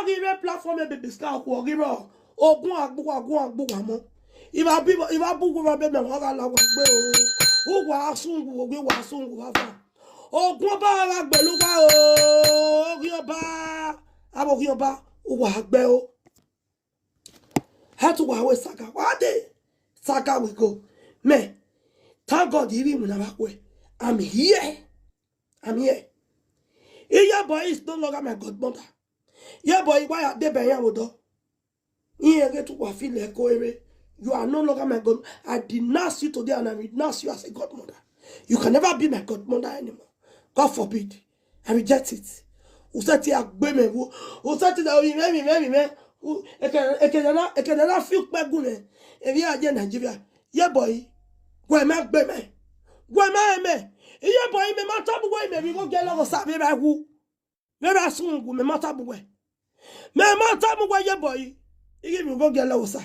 arrive platform e baby scar ko arrive ogun agbo mo if I bugu ba be me wa la wa gbe o wa sungu o gbe wa sungu wa fa ogun ba ra gbelu wa o ori oba o wa gbe o how to wa we saka wa dey saka we go me thank God Ivie mu na ba kwe I'm here yeah boy is no longer my godmother yeah boy why are they beyan odo yin get to wa feel like you are no longer my god. I denounce you today and I renounce you as a godmother. You can never be my godmother anymore. God forbid. I reject it. Who said it agbe who said it me e can never feel pegune if you are in Nigeria yeah boy go make be me yeah boy me matter boy me we go get long sa me ba wu me ba sun gu me matter boy yeah boy you me go get long sa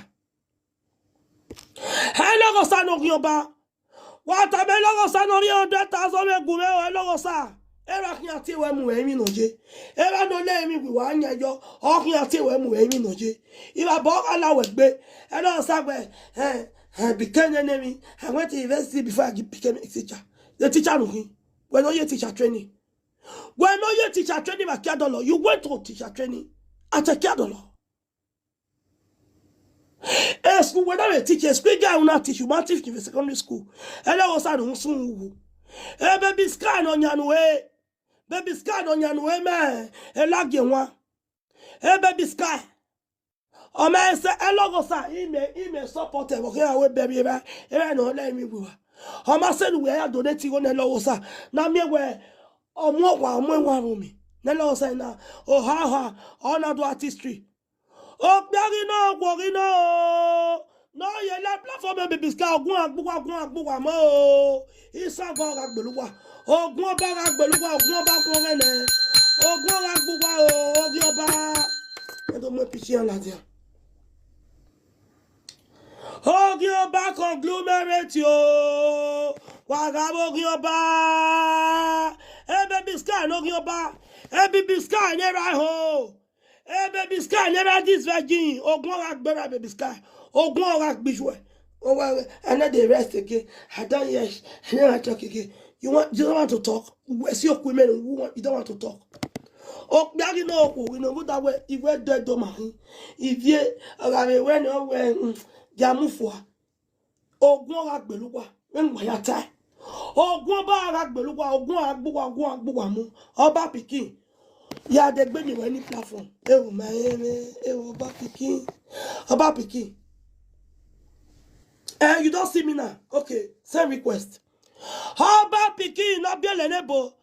hello go sa no yoba what a belong sa no 100,000 me gu me hello sa era kian ti we mu emi noje era no le mi wa anya yo o kian ti we mu emi noje iba bo ala we gbe hello sa gbe I became an enemy. I went to university before I became a teacher. The teacher no him. When no you teacher training. When no you teacher training at Kiadolo, you went to teacher training at a Kiadolo. A school when I teach a school guy will not teach you, but teach you in secondary school. And I was on soon. A baby scan on your way. Baby scan on your way, man. A lag you one. A baby sky. O man say elogo sa ime support e okay we baby e no let me go. O ma say we are donate go na elogo sa. Na me we omo wa mi. Na elogo sa na o ha o na do artistry. O gbari no no ye la platform baby ska ogun agbuwa mo. Isa go agbeluwa. Ogun ba agbeluwa ogun ba ko rene. Ogun agbuwa o ogun ba. E do mo pichi an la dia. Ogioba conglomerate yo. Wagabo Ogioba. Baby sky no Ogioba. Baby sky never ho. Baby sky never this virgin. Ogun rak better baby sky. Ogun rak bijwe. Oh well, and then the rest again. I don't yes. I never talk again. You don't want to talk. Where's your women who you don't want to talk? Oh, you know, we know that way. If we're dead, don't if you when Jamufua. Ogun agbeluwa when we are tired. Ogun ba agbeluwa ogun agbuwa mu. Oba pikin. Ya de gbe mi we ni platform. Ewo ma ewo ba pikin. Oba pikin. You don't see me now. Okay, send request. Oba pikin no be lenebo.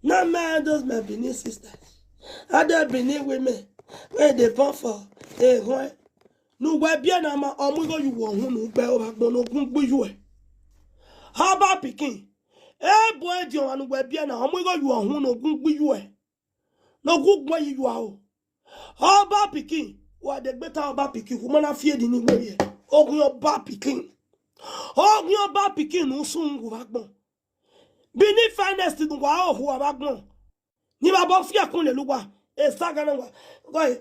No man those my Benin sisters. Other Benin women where they born for no we bien na ma omugo you won hu no gbe o ba gbon ogun gbuju e ha ba pikin boy di on we bien na omugo you won hu no ogun gbuju e no gun gbo yi you o ha ba pikin wa de gbe ta ba pikin fu mo na fie di ni gbe ye ogun oba pikin no sun gu ba gbon Bini finest no wa o hu ba gbon ni ba bo fie kun le luwa e sagana why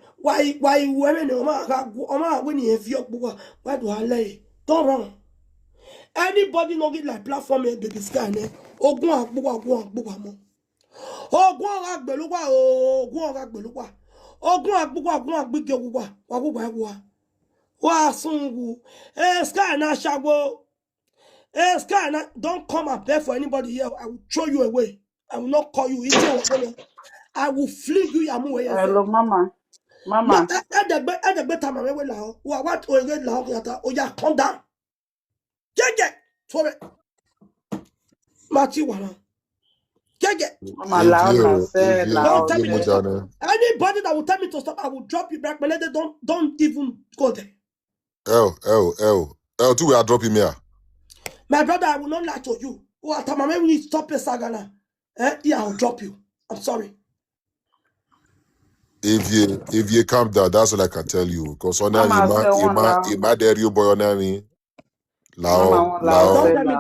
women oma when you have your book why do I lay don't run anybody no get like platform baby scan ogun agbuwa mo ogun agbeluwa ogun agbige wa wa sungu scan na shago scan na don't come and beg for anybody here I will throw you away I will not call you I will fling you away. Hello, Mama. At the better, my way now. What or get loud? Oh, yeah, calm down. Get for it. Machiwana. Get. Mama, loud, say loud. Anybody that will tell me to stop, I will drop you back. But don't even go there. Two we are dropping here. My brother, I will not lie to you. What time when you stop your sagana? Yeah, I'll drop you. I'm sorry. If you calm down, that's all I can tell you. Because on ima there you boy on me. Don't tell me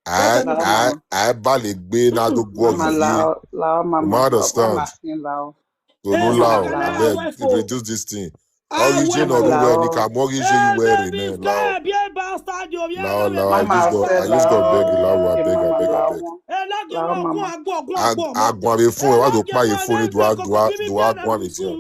that. I balik be na do go. Mama, understand. So no lao, I beg reduce this thing. Origin or where ni ka mortgage you wearing eh lao. I just got beg you lao, I beg. Agwa be phone, why do buy your phone do agwa me here.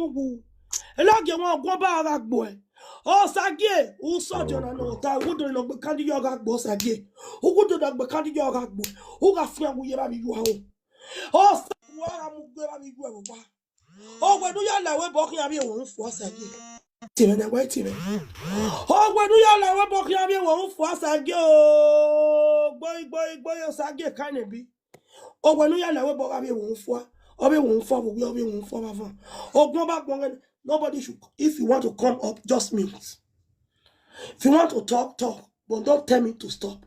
Elage wọn gwan ba ara gbo e. O sage, o sojo na no ta wudo no gbe kandi yo ga gbo sage. O wudo na gbe kandi yo ga gbo. O ga fi awu ye ba mi yu ha o. O sa wo ara mu gbe ba mi yu e wo pa. O gbe du ya la we bo kin abi wo nfu sage. Tire na we tire. O gbe du ya la we bo kin abi wo nfu sage o. Gbo yo sage kan e bi. O gbe du ya la we bo abi wo nfu. Obi won't fall, obi won't fall. Oh, go back one. Nobody should. If you want to come up, just mute. If you want to talk, talk. But don't tell me to stop.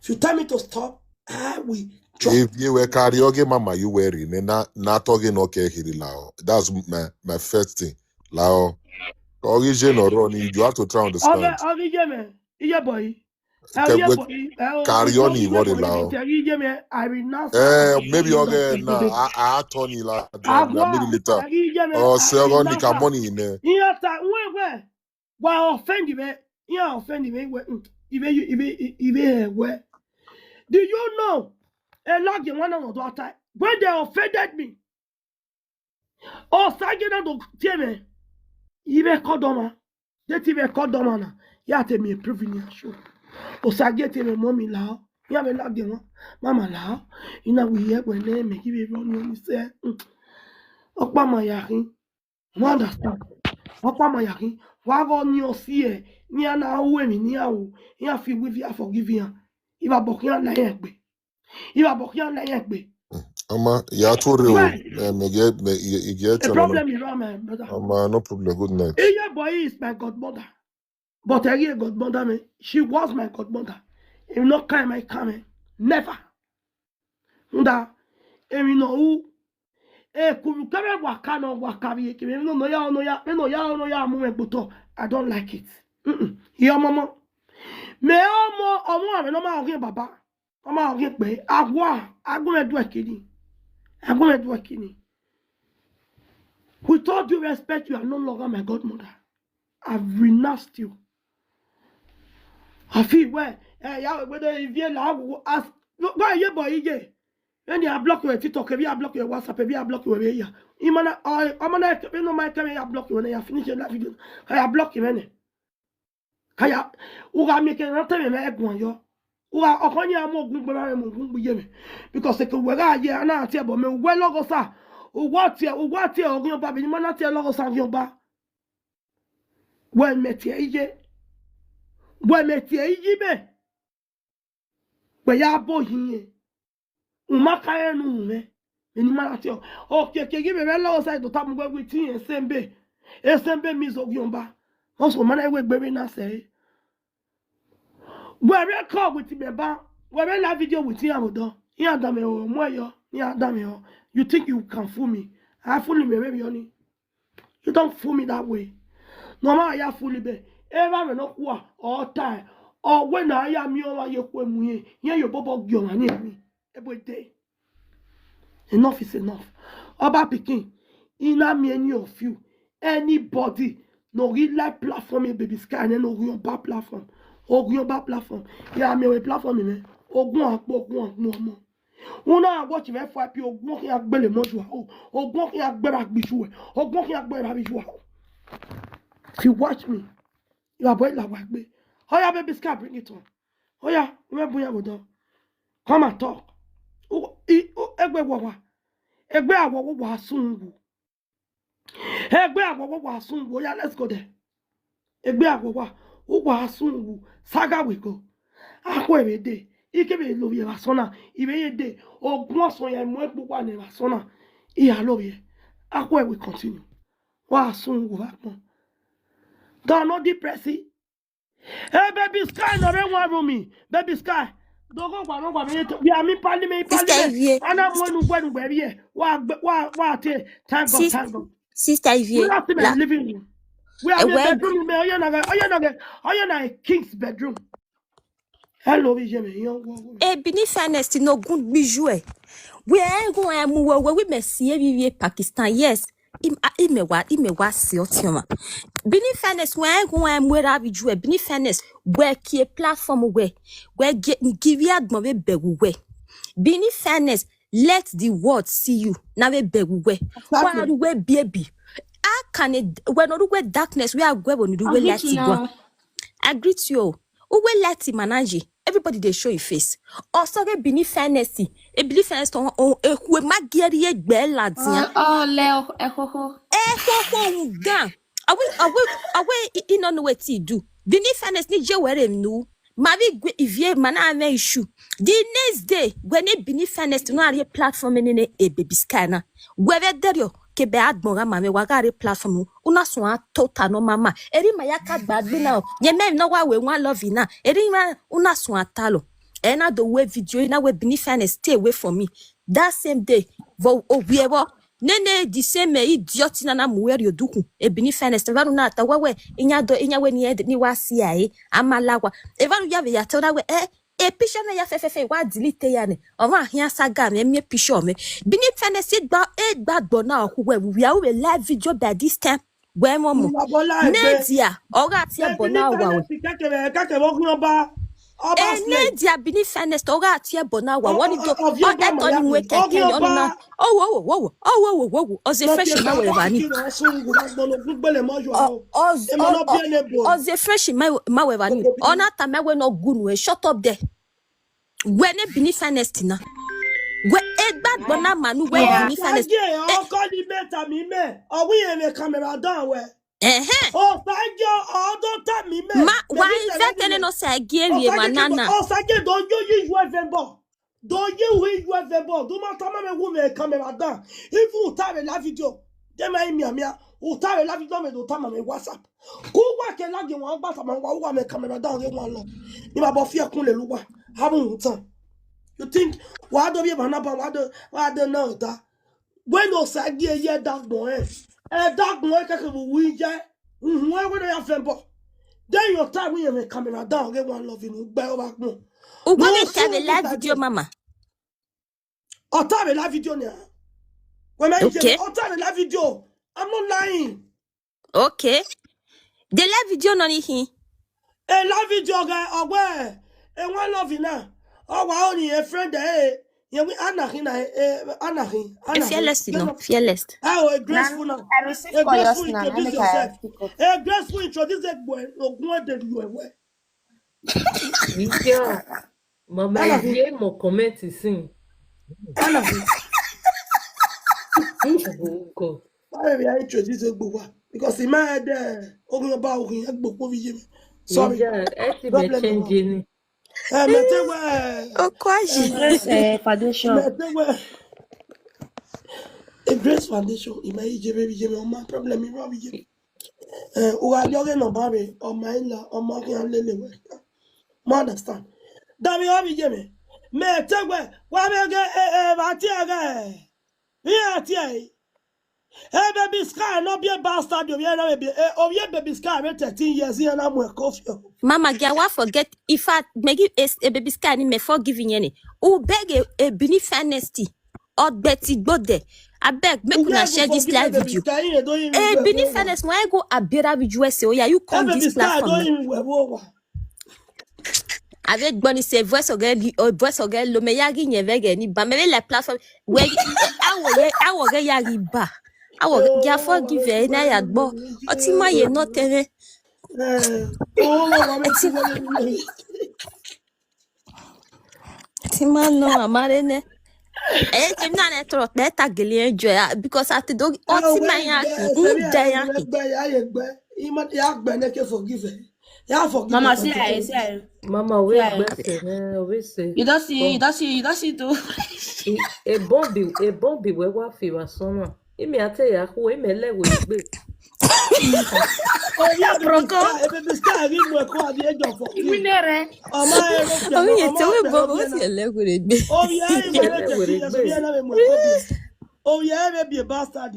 If you tell me to stop, I will drop. If you were karaoke, mama, you wearing and not talking okay here lao. That's my first thing. Lao. Origin or running, you have to try to understand. Origin, man. Yeah, boy. Carry what lao. I renounce. Maybe okay now. I turn you like maybe later. Oh, sell on the money in there. Yeah, where? Why offend me? Yeah, offend me. Where? Do you know? A lot of one of daughter when they offended me. Oh, Sagina don't tell me. Even Kodoma. They even Kodoma. Yeah, tell me a privilege. O sagete me mommy lao, ya me lag de mama lao, ina we here when they make you run you say, Okpa ma yakin, understand? Okpa ma yakin, wago ni o see, ni ana uwe mi ni awu, ya fi with you forgive you. Iba bokian na yekbe. Iba bokian na yekbe. Ama, ya to real, me get the problem is wrong, man, brother. No problem, good night. Your boy is my godmother. But I hear godmother me. She was my godmother. If not kind my come, never. Nda, you know who? Kurukare wakano wakabi. No ya mu buto. I don't like it. Your mama. Me omo no ma orin baba. Mama orin pe agwa agun edu ekini. With all due respect, you are no longer my godmother. I've renounced you. I feel where whether if you ask why you boy when you block your TikTok, if you block your WhatsApp, if you block your area, I'm gonna no my time I block you when I finish that video. I block you when Kaya uga make an time me egwan yo. Uga okonya mo gun ye me because they could wega ye na ati abo me we logo sa. What ogun ba bi mo na ti logo sa yon ba. When metie ije be we ya bo yin umaka enu me eni ma ati okay give me logo sa do tam gwe tin esembe mi zo yon ba also man we gbere na say we record with me ba we la video with him odo here adame o moyo ni adame o you think you can fool me I fool me baby oni you don't fool me that way no ma ya fool be ever me no kwa all time or when I am you wa ye kwa mu ye your bobo gyo ma ni mi every day enough is enough oba pikin ina me any of you anybody no real life platform baby sky and no real bad platform platform ya me we platform me ogun mo una watch me for pi ogun ki agbele moju ogun ki agbera gbisu ogun ki agbera biju if you watch me you are boy la wa gbe oya baby sky bring it on oya we boya go do come and talk egbe awo wa sunwu oya let's go there egbe awo wa sunwu saga we go akwe de ikebe lo ye wasona ibe de ogun osan ye mo epo wa ni wasona iya lo ye akwe we continue wa sunwu ba pon don't no depressy hey baby sky no re wan room baby sky dogo gba me bi ami pali me ana mo nu gbenu gbe bi e wa te thank God sister Ivie la living room we are bedroom me oya na king's bedroom. Hello, Bini fairness no good bijou. We are going we Messi Pakistan. Yes. imewa siotioma. Bini fairness when where we do bini fairness where ki platform where give ya admo we. Bini fairness, let the world see you. Now we beguwe. Why do we baby? I can it when we darkness we are going when do we let it go. I greet you. Who will let him manage? Everybody they show your face. Also bini fairness. E believe fairness on we magiri bella dia. Oh Leo eho. Gan. Awe in on what he do. Bini fairness ni je were no. Mavi Ivie mana me issue. The next day, when it beneath fairness to know platform in a baby scanner. Whether there you kebe admora mame wagari platform una swa tota no mama. Eri mayaka bad now. Ye men no wa we want love na. Eri ma una swa talo. Ena the way video na we beneath fairness stay away from me. That same day, vo obiebo. Nene the same idiot na muweri oduku ebini fairness evaru na ata wewe inya we ni wasi ai amalawa evaru ya ve ya tona we e picture na ya fefefe wa delete ya ne o ma hia saga me picture me bini fairness gbagbo na okuwe we are we live video by this time we momo nedia oga ti ebo na wa Nedia bini fairness oga ati ebo na wa woni do o eto ni we keke on na oh oze fresh ma we bani oze fresh ma we bani ona ta me we no gunu e shut up there we ne bini fairness na we egbagbo na manu we bini fairness o ko di beta mi me o wi e me camera down we oh thank you don't tell me me ma why that no say gie manana oh thank you don't you Vembo don't you Vembo do ma ta me wo me camera down if you tell la video dem ai mi amia o tell la video me do ta me WhatsApp ku wa ke la ge won gba ta ma wa me camera down ge won lo ni ba bo fi ekun le lu wa ha bu tan you think wa do bi ba na ba wa do no ta when o sa gie ye that boy dark boy kaka we je why would I have bo then your time we have camera down get one love you buy over no o go dey tell the live video mama o tell the live video now when I okay. O tell the live video I'm not lying okay the live video no ni hin a live video guy ogwe e one love you now o wa only a friend yeah, we Anahin. Fearless, no, fearless. Oh, a graceful now. A graceful introduce yourself. A graceful introduce that boy. No more than you away. Yeah, Mama, Ivie mo comment ici. Anahin. Go. Why we introduce a boy? Because he mad there. Ogun about ogun yak book movie. Sorry. Yeah, actually changing. Foundation. A grace foundation. Imagine baby on my problem. Who are young no baby on my in-law on my lily. Understand? That we have Jimmy. Me take where we get here. Hey baby sky no be a bastard you baby sky 13 years here na mo coffee. Mama Gawa forget if I make a baby sky ni me forgiving any. O beg a beneath fairness or Betty Bode. I beg make una share this live video. Beneath fairness when I go a better video say oh yeah you come this platform. Avec bonne c'est voice au gars le meilleur qui n'y avait ni ba mais la plateforme ouais awo ya riba awo ya forgive na ya gbo oti ma ye no tebe ti ma no amare ne ti na na tro pe tagele enjoy because at do oti ma ya ki da ya ki Mama, say. Mama, we always say. You don't see too. A bombi, we wa fi wa sona. Imi ate ya ku imi le we gbe. Oh yeah, bronco. Baby star ri mo ko abi ejo fo. Iminere. O ma e ro. O ye te we bobo si le we gbe. Oh yeah, e mo le oh yeah, baby a bastard.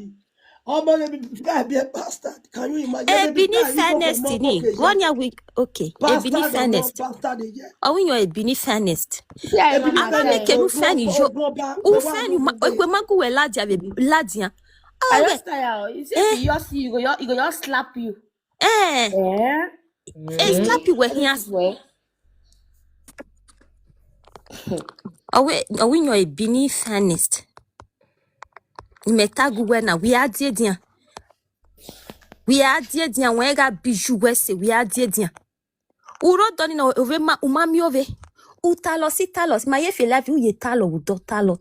Oh, baby, be a bastard. Can you imagine? Beneath fairness, one year week, okay. Beneath fairness. Oh, when you're a beneath fairness. I'm not making you fan. You fan you. We mango we ladia. I Oh, just tired. You see, eh, if you just see, you go just slap you. eh, Yeah. slap you with That here. is where. Awe you a beneath honest. Metagu wena we are dear dear. We are dear dear wega biju wese we are dear dear. Uro doni na ovema umami ove. Utalos ma ye fe la vi ye talo udo talo.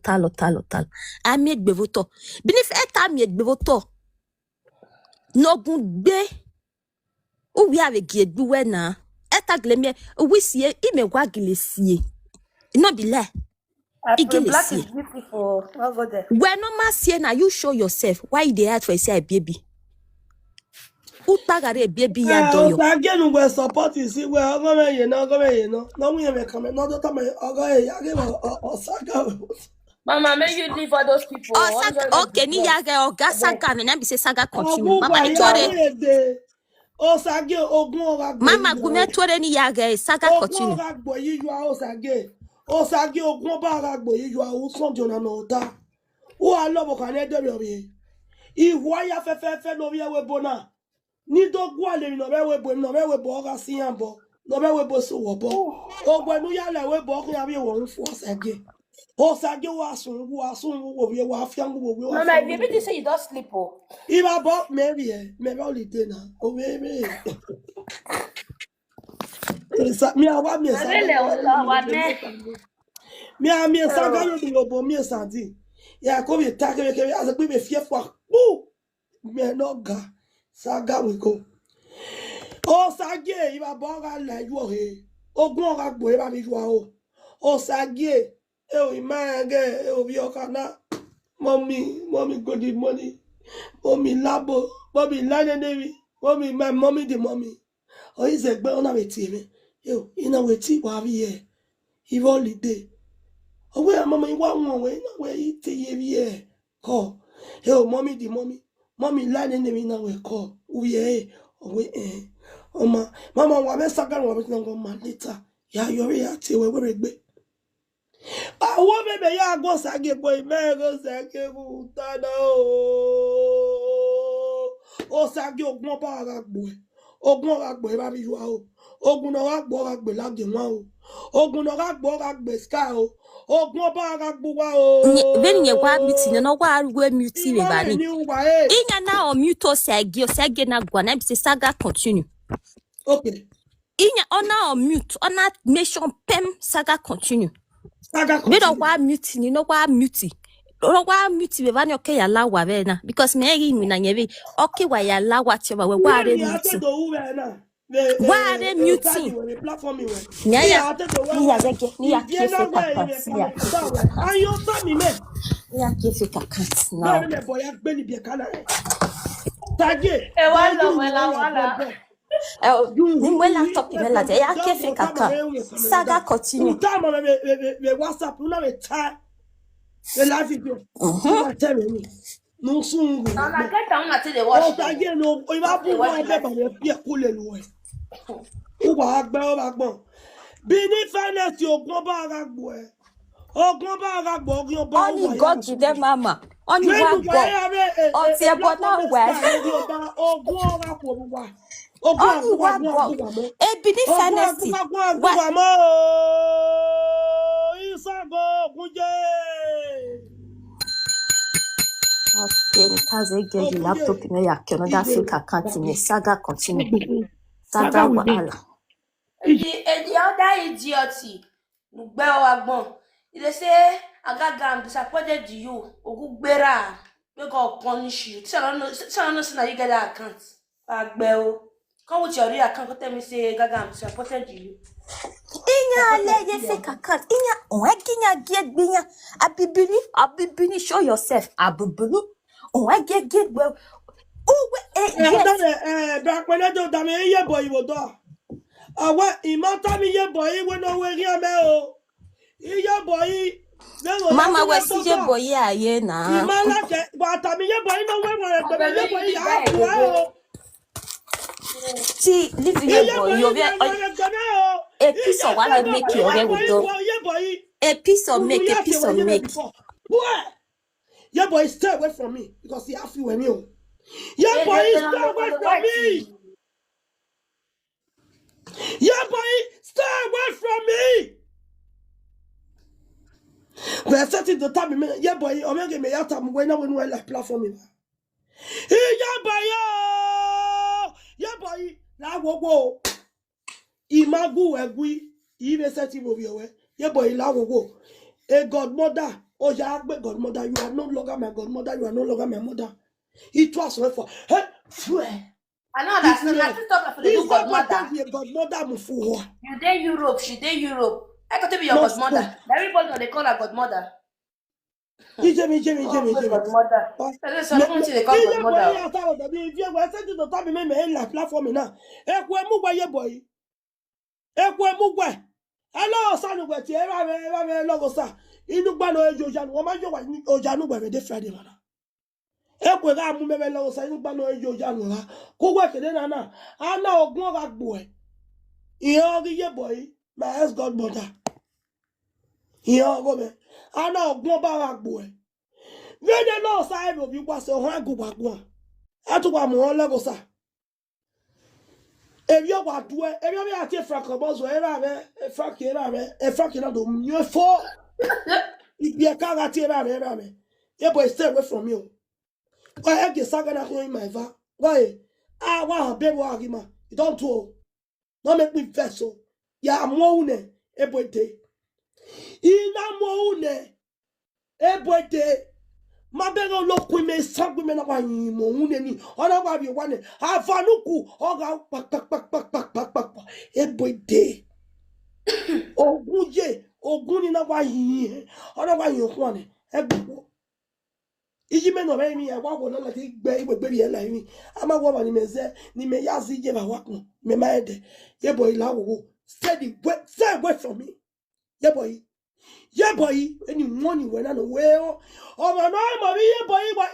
Ami egbevoto. Beneath eta mi egbevoto. No gunbe. U we have a gate buena. Eta glemie we see ime wagile see. No be le. The Igile black see. is beautiful. I'll go there. When no ma see na you show yourself. Why they ask for say baby? Utagare baby ya doyo. Again, we support you. See, well, go away, no. No, we have come. No, don't tell me. I'll go ahead. I give a saga. Mama, make you leave all those people. Oh, saga, okay, ni yage oga saga me na be say saga continue. Mama ni tore. Osage ogun ora gbo. Mama gume tore ni yage saga continue. Ogun ora gbo yi you are Osage ogun ba ora gbo yi you are o son jona no da. O alobo kan e de bi. Iwo ya fefe no bi e we bona. Ni dogu ale no be we bo ora si yan bo. No be we bo so wo bo. Ogbo nu ya le we bo kun ya bi wo nfu Osage. Osage wa sun wo bi wa fian wo bi wa. Mama, if you be say you don't sleep, oh. If I bought maybe holiday now. Oh, maybe. Me, I want me a saga. Me a sandy. Yeah, come here, tag me as a baby fear for. Boo! Me no ga. Saga we go. Oh, Sage, if I bought like you here. Oh, go on, boy, I mean, you are. Oh, Sage. Oh, man, oh, you can mommy, got the money. Mommy labo, mommy line mommy my mommy the mommy. Oh, he's a girl on a team. Yo, in a way, tea, why here? He only day. Oh, where mommy one way, no way, eat here. Call. Yo, mommy the mommy line in a way, call. We oh, we oh, mama, what a second one, no man later. Yeah, you're here, till we're big. I want me, ya go sage boy, me go sage butana o sage ogun ba ara gbo e ogun ara gbo e ba bi ju a o ogun no ra gbo ara gbe lage wan o ogun no ra gbo ara gbe sky o ogun ba ara gbo wa o Veni nye wa mute no wa we mute we bani. ni wa e Inya na o mute o sage na gwa na be say saga continue. okay Inya ona o mute ona mission pem saga continue. Me don't want mute, you know why mute. Don't want mute we van okay allow wa na because me ri na nyewe okay wa ya allow what you we wa re mute. Wa re mute. Platform me Nya ya zeke ni ya kefe kaka. Ayo ta mi me. Ya kefe kaka Na now. me boy agbe ni bi kana. Sage. E wala. Ni mwe laptop me la ya kefe kaka. Saga continue. Time me WhatsApp una me chat. The live video. Tell me. No soon. Mama, get down until they wash. Oh, Sage no. O ba bu wa be ba me fi ko le lu e. O wa agbe o ba gbon. Bini finance ogun ba ara gbo e. Ogun ba ara gbo ogun ba wa. Only God give them mama. Only one God. Until about now where. Ogun ora ko wa. Only one God. A beneath honesty. Okay, kaze get the laptop in your Canada fake account in saga continue. Saga wahala. The other idiot, they say I'm disappointed in you. Ogugbera, we go punish you. Tell no say you get that account. Agbeo. Come with your real account, tell me say I'm disappointed in you. Inya leye fake account. Inya onweginya get binya. Abibini show yourself. Abibini onwege get well. Yes. Back when I don't damn ye boy will do. What imata ye boy when no way here me ye boy. Mama we see ye boy ye na. Imala ke but I ye boy no way ye boy ya. See, live ye boy you a piece of one make you okay with do. A piece of make. What? Yeah, boy, stay away from me because he have you and you. Yeah, boy, stay away from me. Yeah, boy, stay away from me. But I said it the time, yeah, boy, I'm going to me out of when I went to la platform. Yeah, boy, yeah, boy, la wo. Imagu egui, even set him over your way. Yeah, boy, la wo. A godmother, oh, yeah, godmother, you are no longer my godmother, you are no longer my mother. It was for hey, I know that's not nothing talk for the new godmother. Your godmother mufu. You dey Europe, she dey Europe. I got to be your No, godmother. Everybody know they call her godmother. Jimmy. Godmother. But That's something they call godmother. if you were sent to the top, me la platform now. Ekwe boy. Ekwe. Hello, son, what you ever logo, sir. Inubano Jojan, woman, you want Ojanu where they Friday, man. Ekwe ga mu mebe logo, sir. Inubano Jojan, go work in Anna. I know, go back, boy. Ye boy, my ex godmother. Go, man. I know, go back, boy. When the law side of you was a go back one. I took one more level, sir. If you want to, if you are a frank about wherever a frank here, a frank in the new four, if you can't get it, yeah, boy, stay away from you. Why I get second in my va? Why? I want a baby argument. You don't do. Don't make me vessel. Yeah, I'm one every day. In a one every day. Mabego look with me, some women are buying money. Or about you one. I valuku, or back. Every day. Oh, good ye, oh, good in a way. Or about you one. Ijimen of me, I walk on a baby like me. I'm a woman in me, ni me yazi give a walk. Me mad. Ye boy, lao, steady, stay away from me. Ye boy. Yeah, boy, any money when I know well. Oh, my mama, yeah, boy, but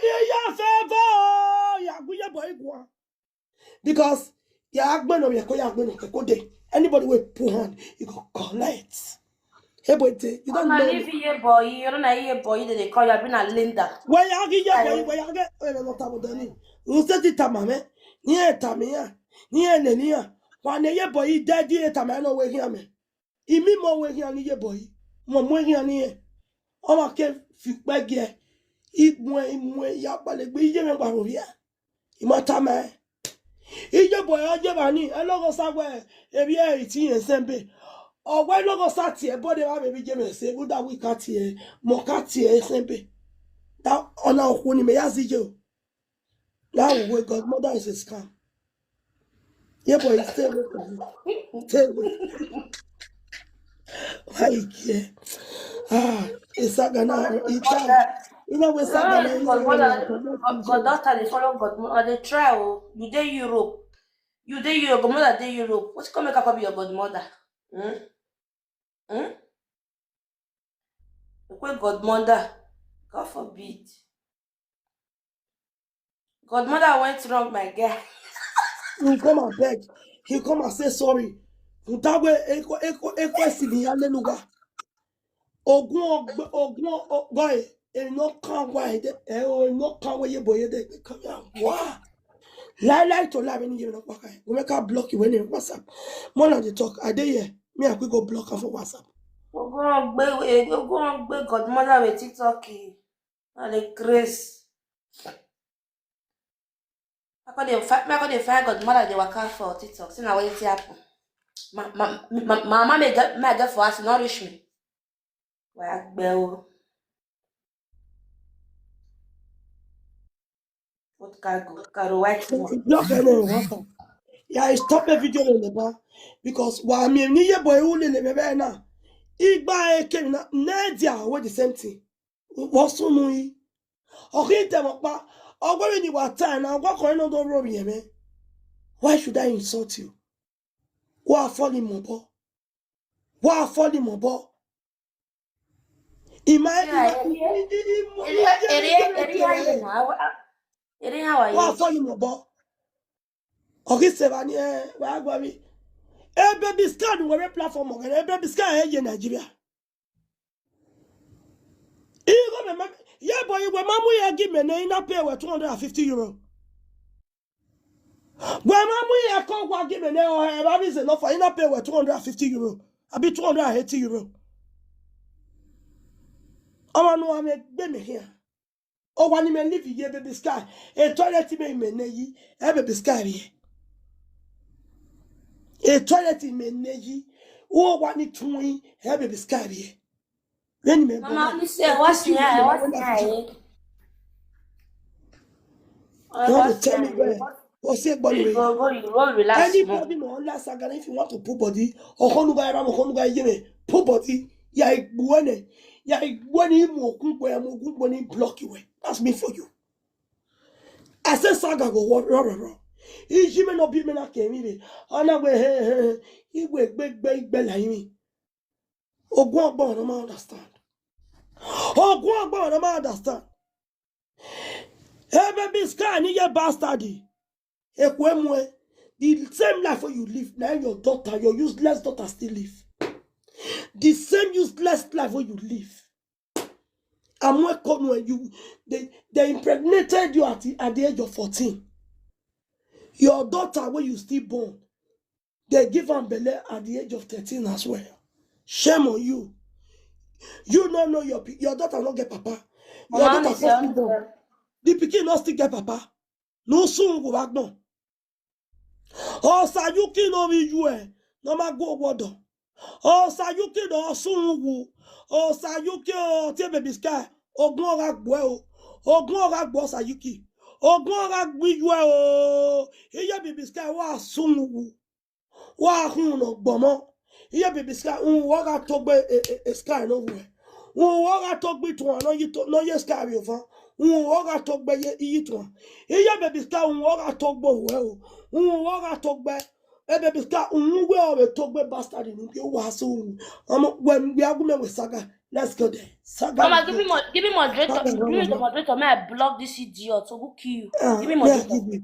yeah, boy, because anybody with poor hand, you go collect. Hey, boy, you don't know. Ivie boy, you don't know boy that they call you. I've been a Linda. Why you get boy, why you get? Not about the who said it, Tamame? Near Tamia, near Nenia. One year boy, daddy, Tamano, where he am. Imi mo where he am, boy. Mo where he am. On a figure. Imwe ya pale gbe ije me pa ria imata me ije boy oje ba ni e logo sagwe ebi e ti yen sembe ogwe logo sati e body ba be je me se bu da we ka ti e mo ka ti e sembe that ona okwu ni me ya zije o that we godmother is a scam. Yeah, boy, stay away from me. Stay away. Why care? It's Sagana. You know, when Sagana, Goddaughter, they follow godmother. They try. Oh, you dey Europe. You dey Europe. Godmother dey Europe. What's come make her be your godmother? The quick godmother. God forbid. Godmother went wrong, my guy. He come and beg. He come and say sorry. Ntagwe eko sini hallelujah. Ogun boy, no can why no can where you boy they come here. Wow. Lie to lie when you know what we make her block you when you WhatsApp. More than the talk. I dey here. Me I quick go block her for WhatsApp. Go on, godmother with TikTok. And the grace. I got the find godmother they work out for TikTok. See now what it happen. My mama may get for us to nourish me. Why bell? What cargo white Block her name WhatsApp. Yeah, I stop the video in the bar because while me and you boy who in the baby now. Igba came na Nadia what the same thing. What's so no? Okay, them up. Or when you were time now, what going on don't worry me. Why should I insult you? Why falling my boy? Why falling my boy? Why falling my boy? Okay, Sevani, where are we? A baby scan where a platform, a baby scan in Nigeria. Yeah, boy, when mamu ya give me na pay with 250 euro. When mamu ya come wa give me na or is enough for na pay with 250 euro. I be 280 euro. I know I make me here. Oh, when you live here, baby sky. A toilet me neyi, baby sky here. A toilet me neyi. Oh, one it twin, baby sky here. Then me Mama, you say what's here? You want to tell me where? What's it, Go, relax. Anybody no last again if you want to put body, or Honuga Ram, Honuga Yeme, put body, ya igwene, mo good when he block you. That's me for you. I said Saga go raw. He Jimmy no be me na came in. On a way, he will big like me. Oh, go on, I understand. Oh, go on, I understand. Hey, baby, sky, ni ye bastardy. The same life where you live, now your daughter, your useless daughter still live. The same useless life where you live. And when they impregnated you at the age of 14. Your daughter, when you still born, they give her belly at the age of 13 as well. Shame on you. You don't know your daughter not get papa. Your daughter still born. The pikin not still get papa. No soon go back no. Oh, Sayuki no be you no ma go wodo. Oh, Sayuki no sunwu. Oh, Sayuki o te baby sky. Ogun ra gbo o. Ogun ra gbo Sayuki. Ogun ra gbi you o. Iye baby sky wa sunwu. Wa hun no gbomo. Iye baby sky wa ga togbe sky no we. Wa ga togbe to no ye sky over. Wa ga togbe ye to. Iye baby sky wa ga togbo we o. Waga togbe baby sky we are togbe bastard in you was so when we are going with Saga. Let's go there. Saga. Mama, give me moderator. Give me the moderator. May I block this idiot? So who kill you? Give me moderator. Give me.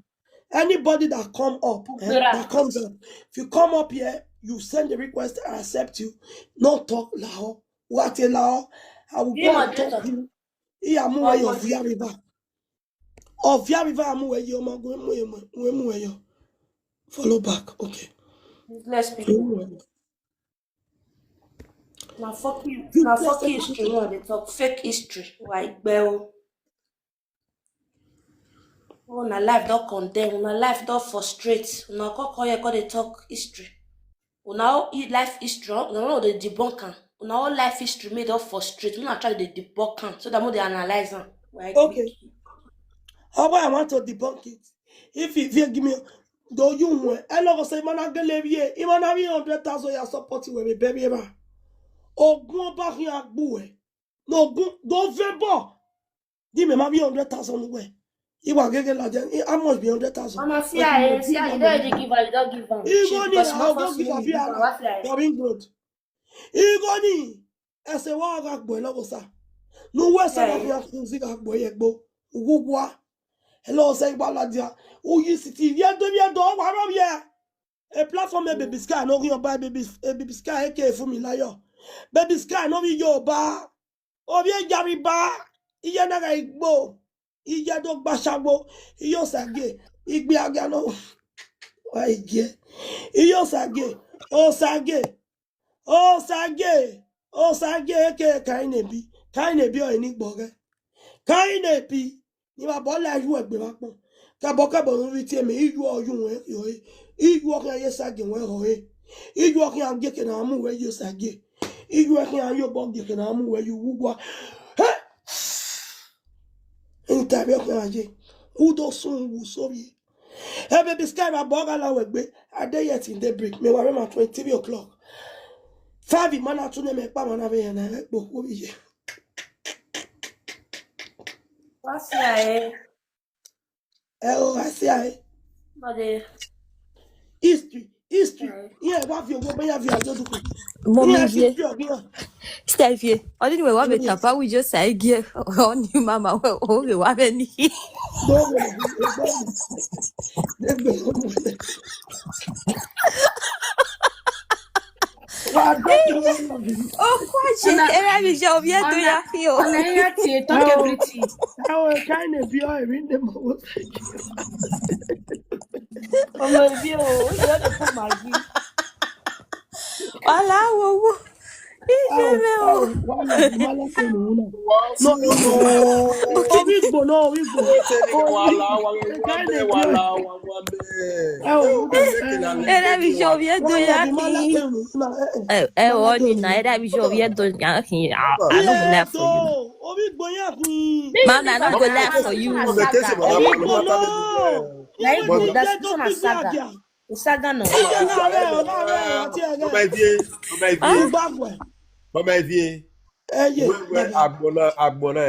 Anybody that come up, that comes up. If you come up here, you send the request, I accept you. No talk loud. What a loud. I will go and talk to you. Here I'm away of Via River. Of Via River, I'm away. You're going. Follow back, okay. Let's speak. Now fuck you. Now fuck history. No, they talk fake history. Like bell. Oh, na life don't condemn. Na life don't frustrate. Na call they talk history. Now life history. No, they debunk. Now life history made up frustrate. We not try to debunk so that more they analyze them. Okay. How about I want to debunk it? If you give me. Do you want? Hello, say man, I get levier. Even have 100,000 you support you with baby. Ogun ba hin agbo e. No gun do vebo. Give me 100,000 we. Iwa gege la den. How much be 100,000? Mama, see I don't give her. You don't give her. Igoni, I don't give her. You're being good. Igoni, I say wa agbo e logo sa. No we say wa hin kunzi agbo e gbo. Ugugwa. Hello, say baladia. Oh, you see, you don't want a platform, baby sky, no, you buy baby sky, okay, for me, like yo. Baby sky, no, you bar. Oh, yeah, Gary bar. Iya na igbo. Iya dog bashabo. Iyo sage. Igbe agano. Why ge? Iyo sage. Oh, sage. Oh, sage. Oh, sage, okay, kainebi. Kainebi or any bugger. Kainebi. Ni ma bo la ju egbe ma pon. Kabo no ri ti me iju oyun we yo e. Iju okan ye sage we ho e. Iju okan am je ke na mu we yo sage. Iju okan an yo bo je ke na mu we yo wugwa. He! Enta be okan aje. Who do sun wu so ye. E baby sky ma bo ga la we gbe. Ade yet in the break. Me wa ma 23 o'clock. 5 man atu ne me pa man ave yan na po ko bi je. What's here? Oh, I see. But the History. Yeah, what you go by your do. Mommy, Stevie, I didn't know what the papa we just say give on you, Mama. Oh, you have any. Oh, kwaje. Era mi je obi edo ya fi o. On a here to talk everything. I was kind of be all in the most. On my view, you want to put Maggie. Wala wo. Ije me o. One of the Malay no. What's No, no? Owigbo, no, Owigbo. Kind of be Era mi je obi edo ya fi. Oni na era mi je obi edo ya fi. I no go laugh for you. Owigbo ya kun. Mama, I no go laugh for you. Owigbo no. Like that's not a saga. The saga no. Mama Ivie. Agbona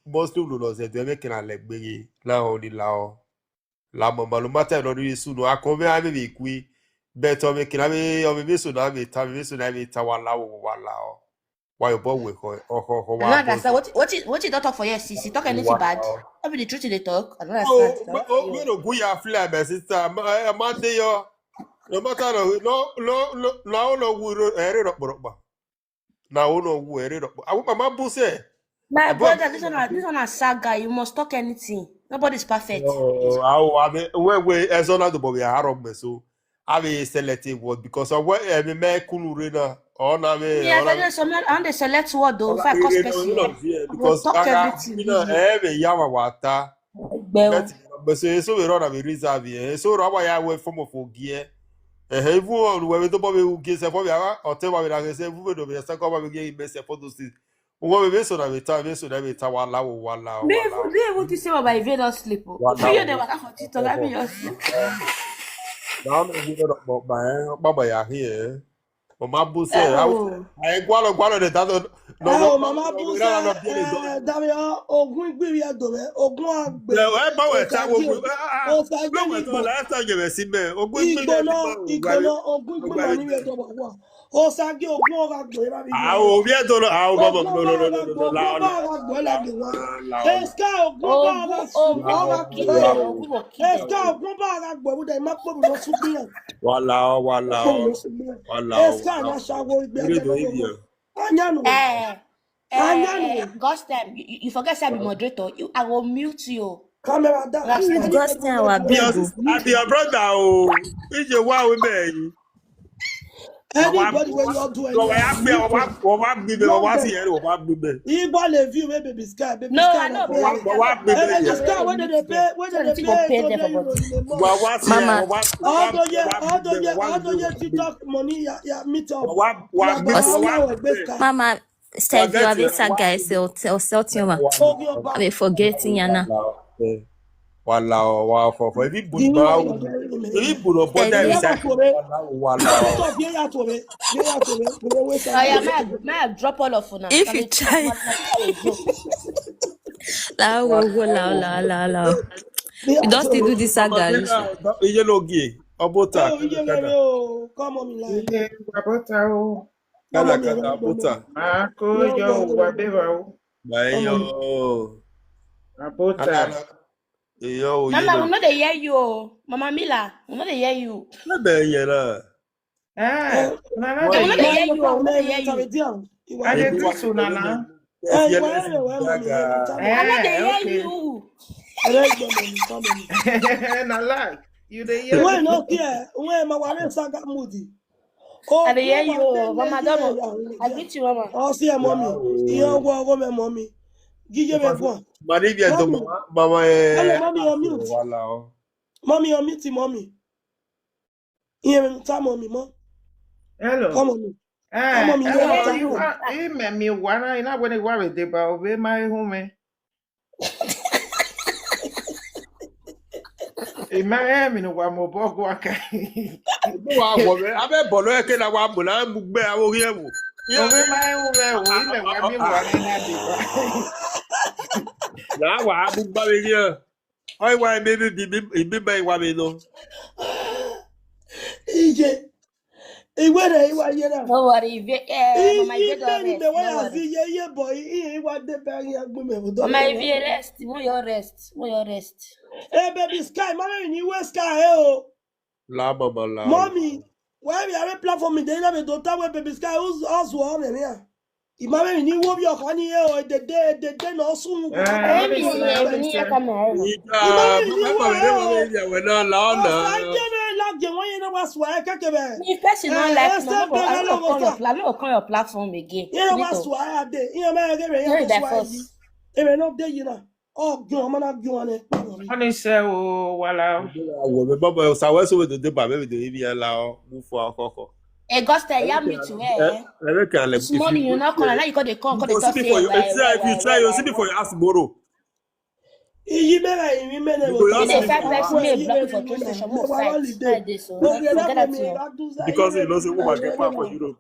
most people know that they make an like biggie. La only lao. La mama no matter no really soon. I come here me kui. Better make it o me so na me time me so na me tawala wala. Why you born with her or I don't understand. What you don't talk for your sis? You talk anything bad? I be the truth they talk. I don't understand. We no go ya fly my sister. Monday yo. No matter no we ere rock. Now no we ere rock. I mama bu say. My brother, this one a saga. You must talk anything. Nobody's perfect. I mean, we as on the Bobby Arab so I be selective word because of what I me kulurena on I mean. Yeah, there's some on the select word though. If I cause person, because talk everything. You know, every yama water. But so we run a reserve here. So Rabbi ya we form of gear. Everyone when we don't Bobby get se for ya or tell me that say we do be second Bobby get best for those things. What we so that we time so that we ta wala. Be able to say about Ivie don't sleep. For you they waka for TikTok, I mean sleep. Now me go about my Baba ya here. Mama bu say I gwalo de that no mama bu say Dario ogun igbe ya do me ogun agbe. E ba we ta wo no last time you see me ogun igbe ogun igbe ni we do wa. O sage ogun ora gbe ba bi. O bi e do baba no. Eska ogun ba Eska ogun ba gbe wo de ma po mi lo su bi. Wala. Eska na shawo igbe. Anyanu. Ghost time. You forget to be moderator. I will mute you. Camera down. Ghost time our baby. I be your brother oh. Is your wow with me. Anybody when you do anything. Igbo le view me baby sky. Baby No, sky I know. Baby sky when they pay Mama. Although you TikTok money ya meet up. Mama said you have a saga sell to ma. I be forgetting yana. Wow, for every boot now. Every boot of body is may I drop all of you. If you try. La. You don't still do this saga. You know, gay. Abota. Come on, me Abota. Abota. Yo, Mama, we not dey hear you. Mama Mila, we not dey hear you. Not dey hear we not dey hear you. We not dey hear you. I dey do so nana. I not dey hear you. Na lie. You dey hear. When no care, when my wife saga moody. I dey hear you, Mama. Don't I greet you, Mama. Oh, see, mommy. You go my mommy. Give me one. Mama, Mommy on mute. Mommy on mute, mommy. Here, time mommy, mom. Hello. Come on. Come on, you me wanna ina when you worry about be my home. My me no wa mo bogo aka. Wa wo be abe bolo e ke na wa mo na mugbe awo ri ewo. Yo be my home wo ile wa mi wa na de. Na wa mugba we ri. Oi wa be be wa me no. Ije. Iwa yera. No worry, Mama Ivie Mama Ivie rest, your rest. Hey baby sky, mama ni we sky oh. La mama la. Mommy, Why we are platform in the end of the daughter where baby sky who's us one and here. Imagine you will be a honey or the day no soon. Emi ni ya kamera no. Imagine you Papa, we were don't know. I can't like the one you know what's why I can't give it. Me personal like Esther no, I don't call your Begalo, plan, no call your platform again. you know what's why I did. You know, man, Hear that first. if I not there, you know. Oh, go on, man, go on it. Honey say oh wala. Baba, so we so we do ba we do Ivie allow move for akoko. E gosta ya me to eh. This morning you not call now you call the call the talk say If you try, you see before you ask borrow. You better, you better. You dey fight person me block for train station mo fight. Friday so forget that thing. Because you know say woman get power for Europe.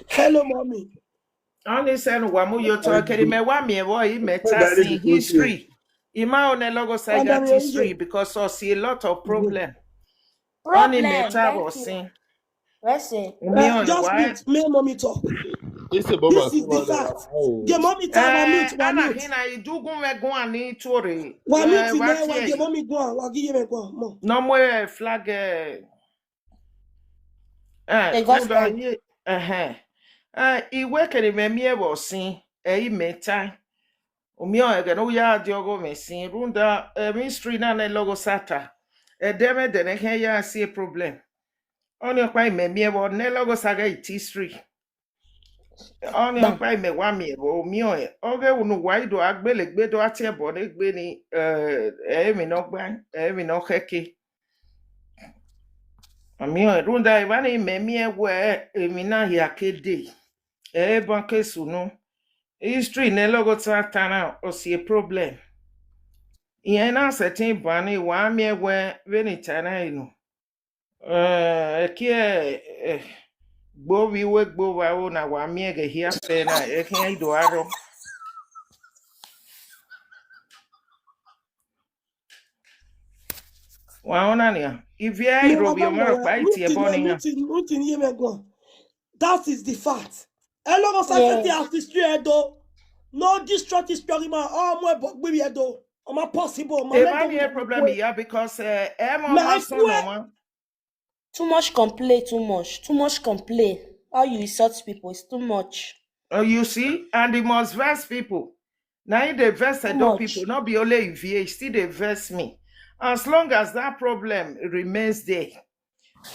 Hello, mommy. Honey say no wa mu yo to keri me wa me wo I metasi history. Ima on logo say that history because so see a lot of problem. Honey meta was saying. Listen. Just mute me, mommy talk. This is the fact. Get mommy time mute. Ana hina idugun we go ani tori. Wa mute now. Wa get mommy go on. Wa give me go on. No more flag. Iwe kere me mie wo sin. Meta. Omi o ege no ya diogo me sin. Runda ministry na na logo sata. Deme de ne he ya see problem. Oni okpa me mie wo ne logo saga history. Oni okpa me wa mie wo mi o oge unu wa ido agbelegbe do ati ebo ne gbe ni emi no gban emi no keke. Ami o runda iba ni me mie wo emi na ya kede. Bon kesu no. History ne logo sata na o see problem. Iye na certain bani wa mie we veni tana inu. Gbo we gbo wa o na wa mie ge hia fe na ido aro. Wa ona ni Ivie robi o mero pa iti e boni ya. That is the fact. Hello, Secretary of History Edo. No destructive story man. Oh, my book baby Edo. Oh, my possible. My problem here because too much complain, too much complain. How you insult people is too much. Oh, you see, and the most vex people. Now they vex Edo people, not be only Ivie, still they vex me. As long as that problem remains there,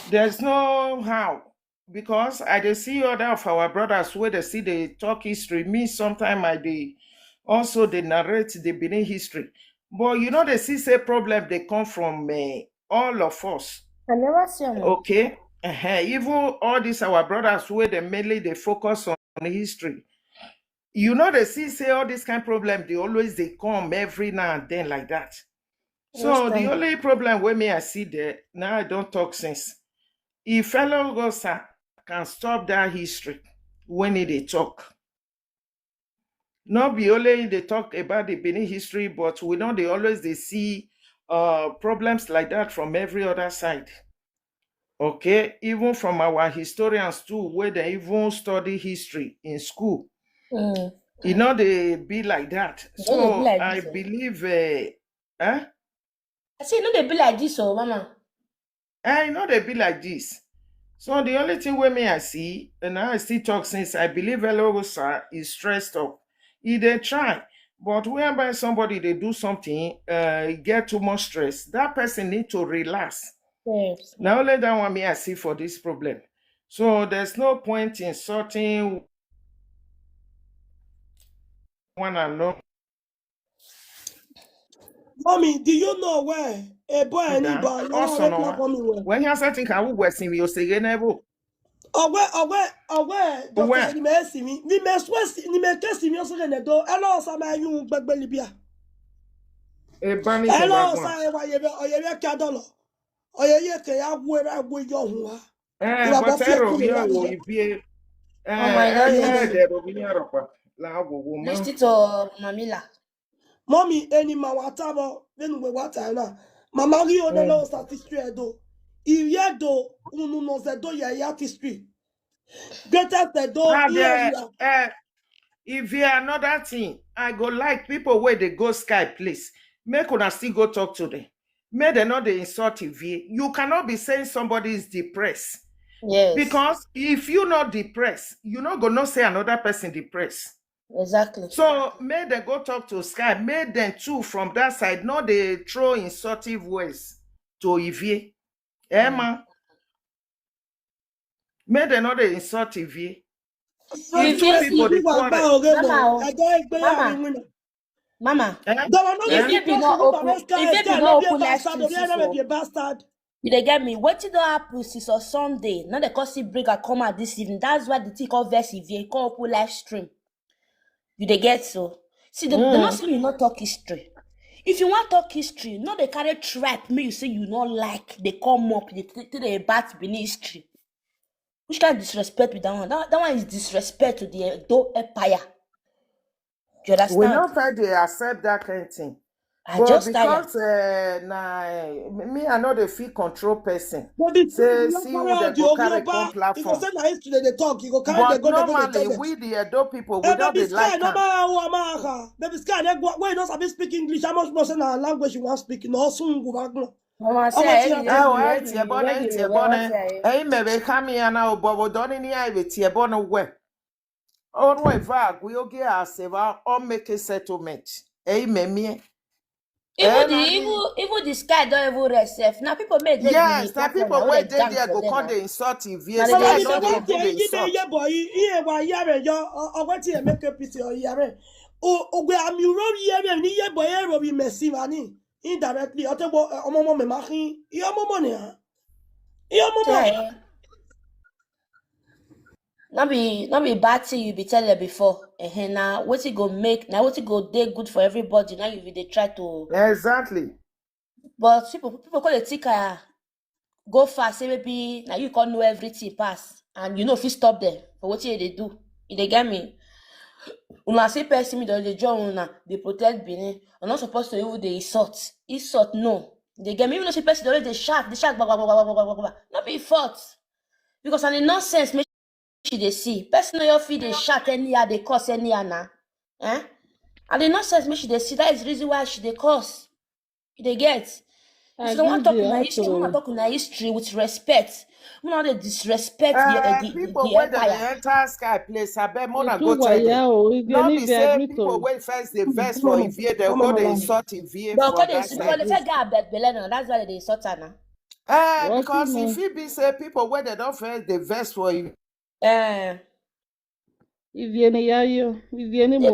there's no how. Because I dey see other of our brothers where they see they talk history. Me sometimes I dey also they narrate the Benin history. But you know they see say problem they come from all of us. I never see them. Okay. Even all these our brothers where they mainly they focus on history. You know they see say all this kind of problem they always they come every now and then like that. So the only problem where me I see there now I don't talk since. If fellow Gosa can stop that history when they talk. Not be only they talk about the Benin history, but we know they always they see problems like that from every other side. Okay, even from our historians too, where they even study history in school. You know they be like that. So like I believe I say no, they be like this, oh mama. I know they be like this. So the only thing with me I see, and I still talk since I believe Elogosa is stressed up. They try, but whereby somebody they do something, get too much stress, that person need to relax. Yes. Now only that one me I see for this problem. So there's no point in sorting one another. Mommy, do you know where a boy and a boy also no when you certain can we westing we say never. Doctor ni me see me. Ni me swesi ni me kesi mi so ne do. Hello sa ma yun gbegbeli bia. E bani hello sa e wa ye be oye ka dolo. Oye ye ke ya wo ra wo yo hu ha. But Ivie oh my God. Listen to Mamila. Mommy, any ma watabo, then we water na. Mama ri o de lo satisfait do. Ivie do unu no ze do ya history. Greater the do Ivie another thing, I go like people where they go Skype, please. Make una still go talk to them. may they not the insult Ivie. You cannot be saying somebody is depressed. Yes. Because if you're not depressed, you're not gonna say another person depressed. Exactly. So may they go talk to Sky, may them too from that side, not they throw insultive words to Ivie. Emma. May they not they insult Ivie. If two people they quarrel. Mama. Eh? If you be not open live stream, you dey get me? What did not happen since on Sunday? Now the cause break a come out this evening. That's why the thing called verse Ivie call open live stream. You dey get so? See, the not say you not talk history. If you want talk history, not they carry trap me. You say you not like they come up, they bat beneath history. Which kind of disrespect with that one? That one is disrespect to the Edo Empire. Do you understand? We not try to accept that kind of thing. But because me I know the feel control person. Say see who they go carry come platform. But normally we the Edo people we don't like them. Baby Sky, why you not sabi speak English? How much more say na language you want speak? No, soon go back. Mama say, hey, maybe come here now, but don't any eye with your bonnet wet. Oh, no, vag, we'll get ourselves or make a settlement. Hey, me. Even the Sky don't even rest. Now people make yes, now people wait there go call the insult Ivie. Indirectly, not be bad thing you be telling before. Now what it go make? Now what it go day good for everybody? Now you they try to exactly. But people call it ticker. Go fast, say maybe now you can't know everything pass, and you know if you stop them for what they do. If they get me. Una say person me the job una they protect Benin. I'm not supposed to even the insult. Insult no. They get me even if person already they shout blah blah blah blah blah blah blah. Not be fault. Because on the nonsense make they see. Person on your feet they shout anyhow, they curse anyhow now. And the nonsense make they see. That is the reason why she they curse. They get. If you want to talk in history, we want to talk in history with respect. We not the disrespect the people where the entire Sky place. I bet more than go tell them. Not be say people wait first the verse for Ivie, they go the insult Ivie. But because they get bad belly, that's why they insult her now. Because if it be say people where they don't first the verse for you. Ivie ni yayo, Ivie ni mo.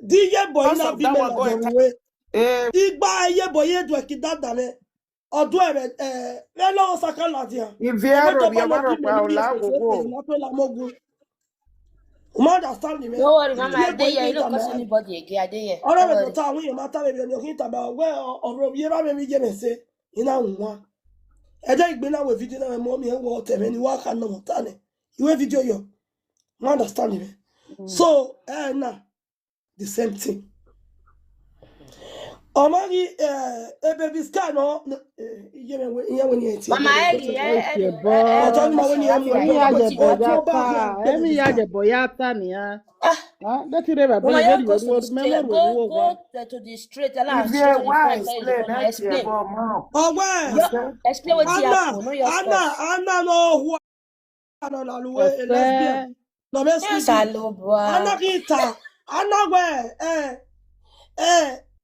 DJ boy na bi me la we. Igba ye boy do kidadane. Odo le lo sakala dia. Ivie ro bi amaro pa ola gogo. Understand me? Don't worry, Mama. I dey here. You don't cause anybody again. I dey here. Alright, but we matter baby on your about where or you ra me je me say ina nwa. E dey igbe na we video na mo mi e wo teme ni wa kan no mutane. You video yo. You understand me? So, now the same thing. Omari baby Sky no Mama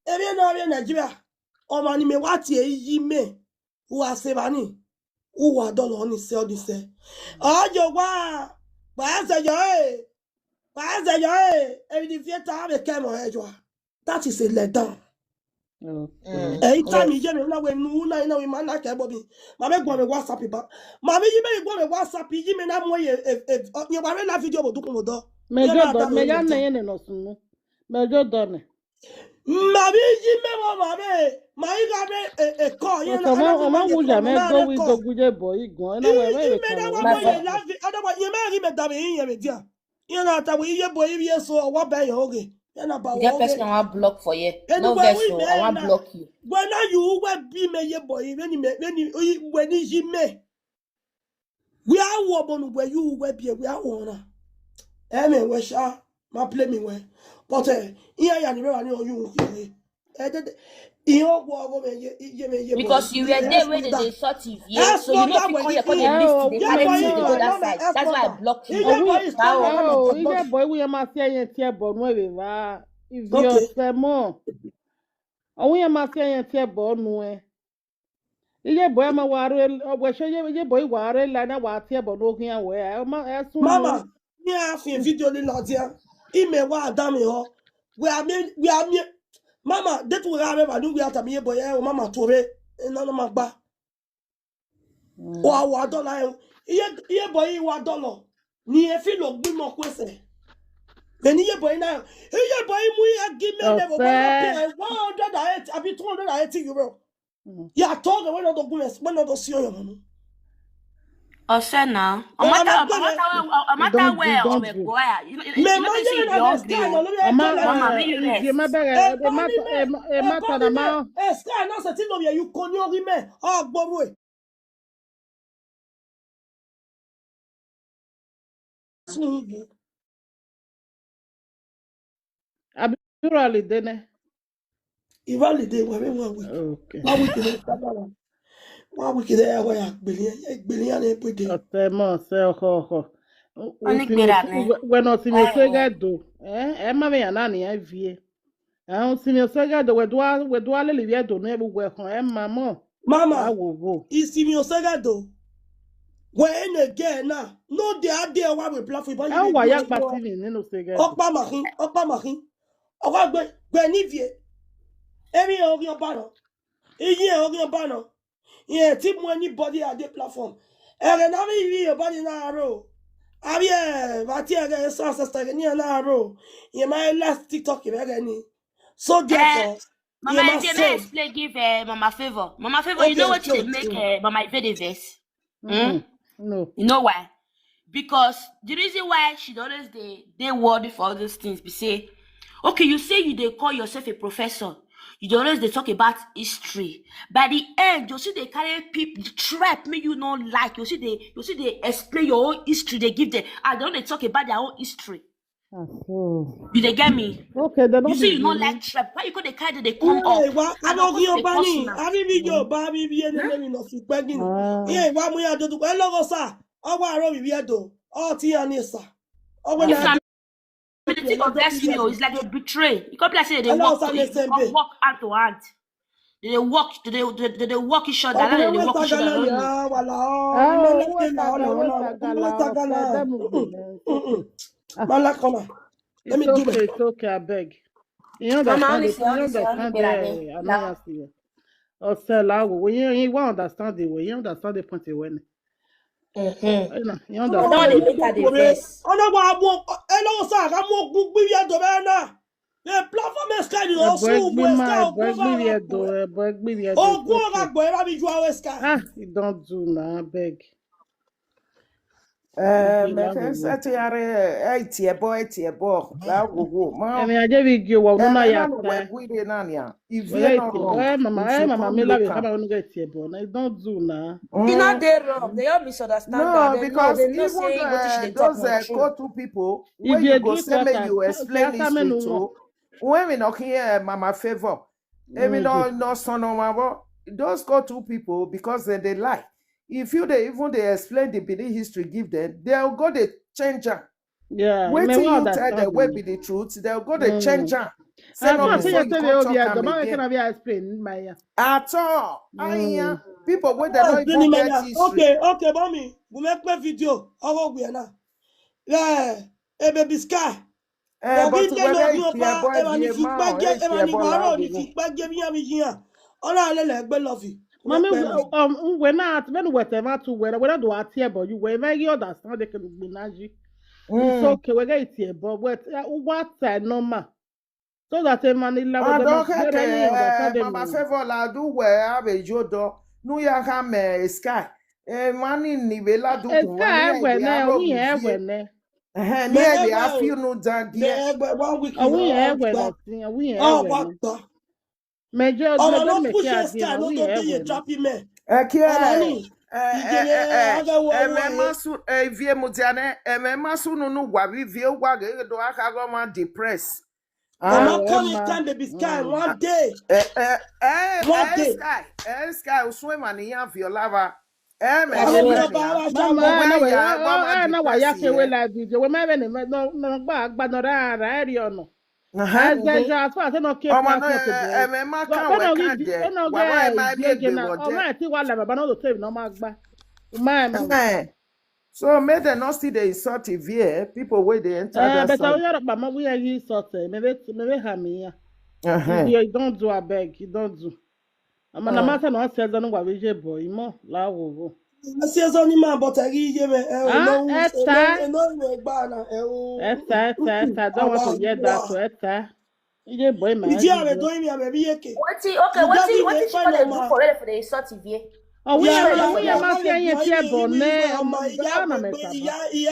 ebe no be Nigeria o ma ni me wati eyi me wa se bani u wa do lo ni se o di se ojo wa ba se yo e di fieta be kemo ejo that is a letdown. Time you me na we nu na we man na ke bobi ma be gbo me WhatsApp ba ma be yi me gbo me WhatsApp yi me na mo ye wa re na video bo dukun do me ga na ye no sunu me jo do ne Mabi me ma got a call. You know, go with the good boy. Go and away. You may be damn you know that we boy so what by your that person I want block for you. No vessel, I want block you. When are you will be me boy when he may? We are woman where you will be we are owner. Amen, we shall my play me way. But here ya ni me wa ni oyun kire. Iyo go me Because you were there when they sort Ivie, so you know if you come here, they list, they yeah, carry boy, things, they go that mama, side. That's why I block you. Yeah, boy, it's Wow. Oh, ile boy we ma se yen tie bo nu e va. If you Okay. say more. Oh, we ma se yen tie bo nu e. Ile boy ma ware we se ye boy ware la na wa tie bo nu hin awe. E ma e sun Mama, me have a video ni ladia. Ime wa adam ho. We are Mama, that we are ever do we are me boy o mama tore. Na no magba. Wa dollar. Iye boy wa dollar. Ni e fi lo gbe mo kwese. Beni ye boy na. Iye boy mu ya give me the boy pay 180 abi 280 euro. Ya told the one of the goodness, one of the CEO. Also now, no matter where or where go, you know see young girl. Mama, may you rest. Sky now setting over you conyo rime. Oh, boy. Abi dene. Irali de wa 1 week. Okay. 1 week in 1 week there where billion every day. Otemo se ho. When o si mi segado, ma me yana ni Ivie. O si mi segado we do ale livia do no e bu ho mama. Mama, isi mi osegado. When again now, no they are there why we bluff with you. How wa ya pati ni no segado. Opa mahin. Owa gbe Ivie. Emi ori obano. Iye ori obano. Yeah, tip anybody at the platform. And now we your body na ro. Abie, vati aga so sister ni na ro. You my last TikTok ni. So therefore, Mama, I explain give Mama favor. Mama favor, you know what they make Mama Ivie verse? No. You know why? Because the reason why she always they worry for all those things, be say, okay, you say you they call yourself a professor. You always they talk about history. By the end, you see they carry people trap me you not like. You see they explain your own history. They give them. I don't they talk about their own history. Oh. You they get me? Okay, they don't. You see you not like trap. Why you go they carry they come up? I don't give you money. I be video, baby, be any name of it begging. Yeah, why we are do? Hello, sir. Oh, why are we here do? Oh, Tia Nisa. Oh, when I the thing of that video is like a betray. You can't say they walk hand to hand. They walk each other. They walk each other. Let me do it. It's okay, I beg. You understand it. Or sell out. You won't understand the way. You understand the point when. You understand. The platform is kind of also you don't do now, beg. Etiebo. La go. I mean, I just give you no ya. Mama, me love you. Come on, get Etiebo. I don't do now. You know they're wrong. They all misunderstand. No, because even those go-to people, when you go say me, you explain this to. When we not here, Mama favor. No son of my those go-to people because they lie. If you they explain the Benin history, give them, they'll go the change. Yeah. Wait till you tell them where be the truth, they'll go the change. Say no before you explain my at all. People where they don't even get history. Okay, mommy, we make my video. How we now? Yeah, baby sky. But we're not whatever to whether do I tear but you wherever you understand they can be naji. It's okay, we're going to but what's normal. So that a man Mama favor la do where have a jodo. No ya come sky. Man in Nivela do I feel no down here. 1 week. Major, don't push your sky, no don't be a trappy man. Ivie Mutiane, Masu no Wavi, do I have depressed. Mama come in time baby sky one day. One day. Sky swim and you have your lava. Mama, na wa ya ke we la video. We me no gba no ra ri ono. Ja so ase no ke passport bo. No get na. O ma ti wa la baba no to no ma gba. Ma. So make them not see the insult Ivie, people where they enter that but I song. hear mama we are you sort maybe ha me ya. You don't do a beg, you don't do. I'm na matter no say no wa we je boy mo la wo. I see as only man but I give you no Esta, don't want to hear that to Esta. You boy man. Ivie are doing me a baby yeke. What she gonna do for the insult Ivie? Oh, we are not here bonnet.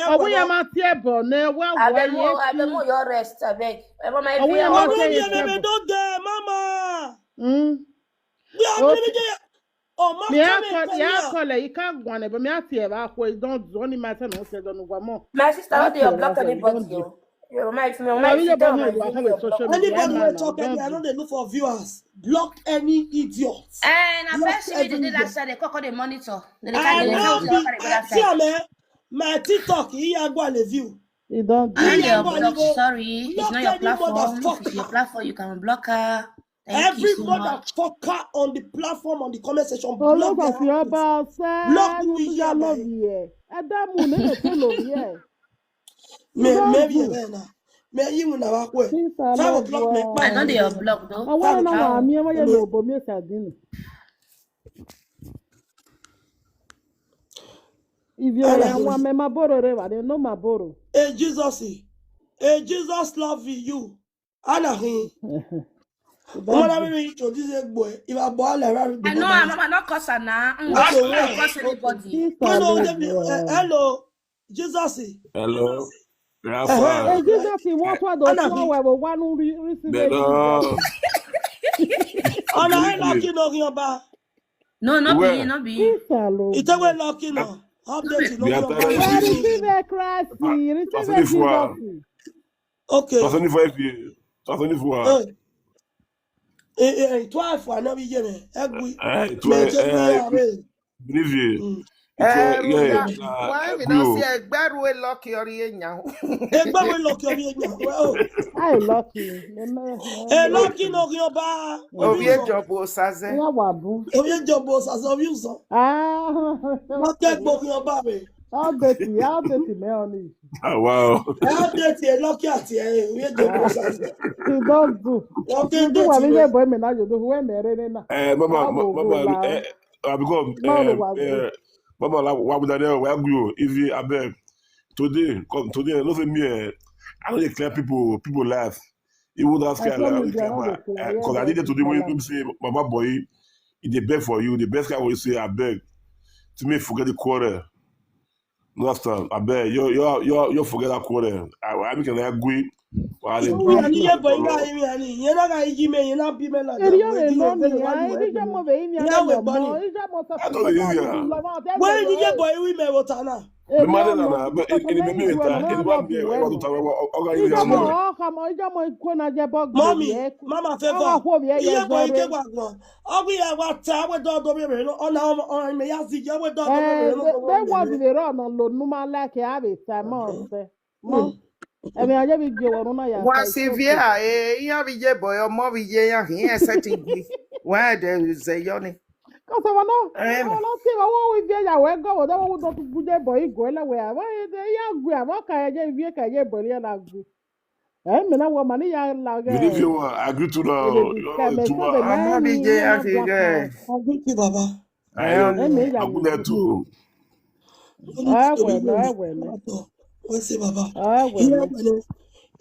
Oh, we are not here bonnet. Well, I don't know your rest, I beg. Oh, we are not here. Don't there, mama. We are oh, yeah, call you can't go on it, but me ask you about what don't only matter no say don't know more. My sister, how do you block anybody? Anybody will talk any, I know they look for viewers. Block any idiot. And I bet you did that side, they call the monitor. My TikTok, here go and review. You don't do sorry, it's not your platform. It's your platform, you can block her. Every motherfucker on the platform, on the comment section, block maybe you will never work. 5 o'clock. I know they are blocked though. If you want my borrow, they know my borrow. Hey Jesus love you. Anahin. What I mean to this boy? If I ball around, I know I'm not cussing now. I'm not cussing anybody. Hello, Jesus. Hello. Hey, Jesus, what one receive? Oh, no, I lucky no here ba. No, not be. It's a way lucky no. Update no. Receive a crash. Receive a okay. 25 toi fois na bi je me egui why we not see a bad way lucky or yen I lucky lucky no yo ba job saze so what get bo yo ba me how dirty me on oh wow how dirty lucky at we job saze he don't do okay do what we boy me na you do we mere na mama Mama, why would I know where you Ivie abeg today no say me I don't declare people laugh. He would ask because I needed today when you say mama boy it the best for you the best guy will say I beg to me forget the quarter. Last time I beg you forget that quarter. I can agree. once Ivie you have a boy or more here setting where there is a yoni. Because I don't think I want to get away go that would not good boy go away. Why they are what can I get a boy and I agree. I mean, I want money. I if you agree to the I'm agree to Baba. I would there too. I will. What's it, Baba?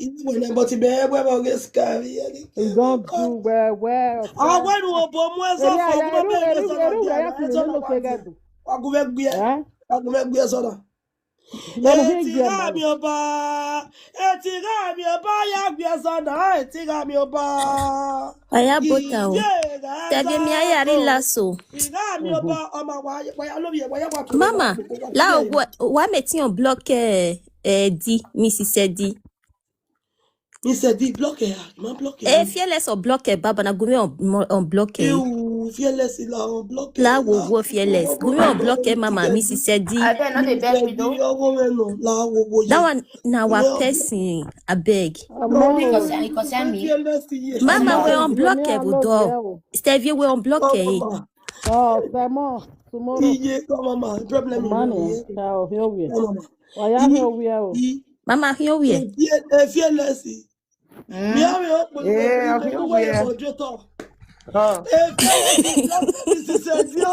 Even but be get scary. You don't do well. I went to a bomb was Mama, là wa metti on bloc di Mrs. Eddie. Me said the block here. Man block Eh, here. fearless or block baba na gumi on block You fearless là on block La là. wo fearless. Gumi on block mama Missy said I bet not the best me though. Là wo that one na our person I beg. Because I me. Mama we on block I bu love do. you. Stevie we on block Mama. Oh, Samo, tomorrow. Iye mama. Problem Money. Ciao, here we are. Mama. Why are here we are? Mama here we. Fearless. Me have Yeah, me here go we where are. moderator. Oh. Fearless block Mrs. Sergio.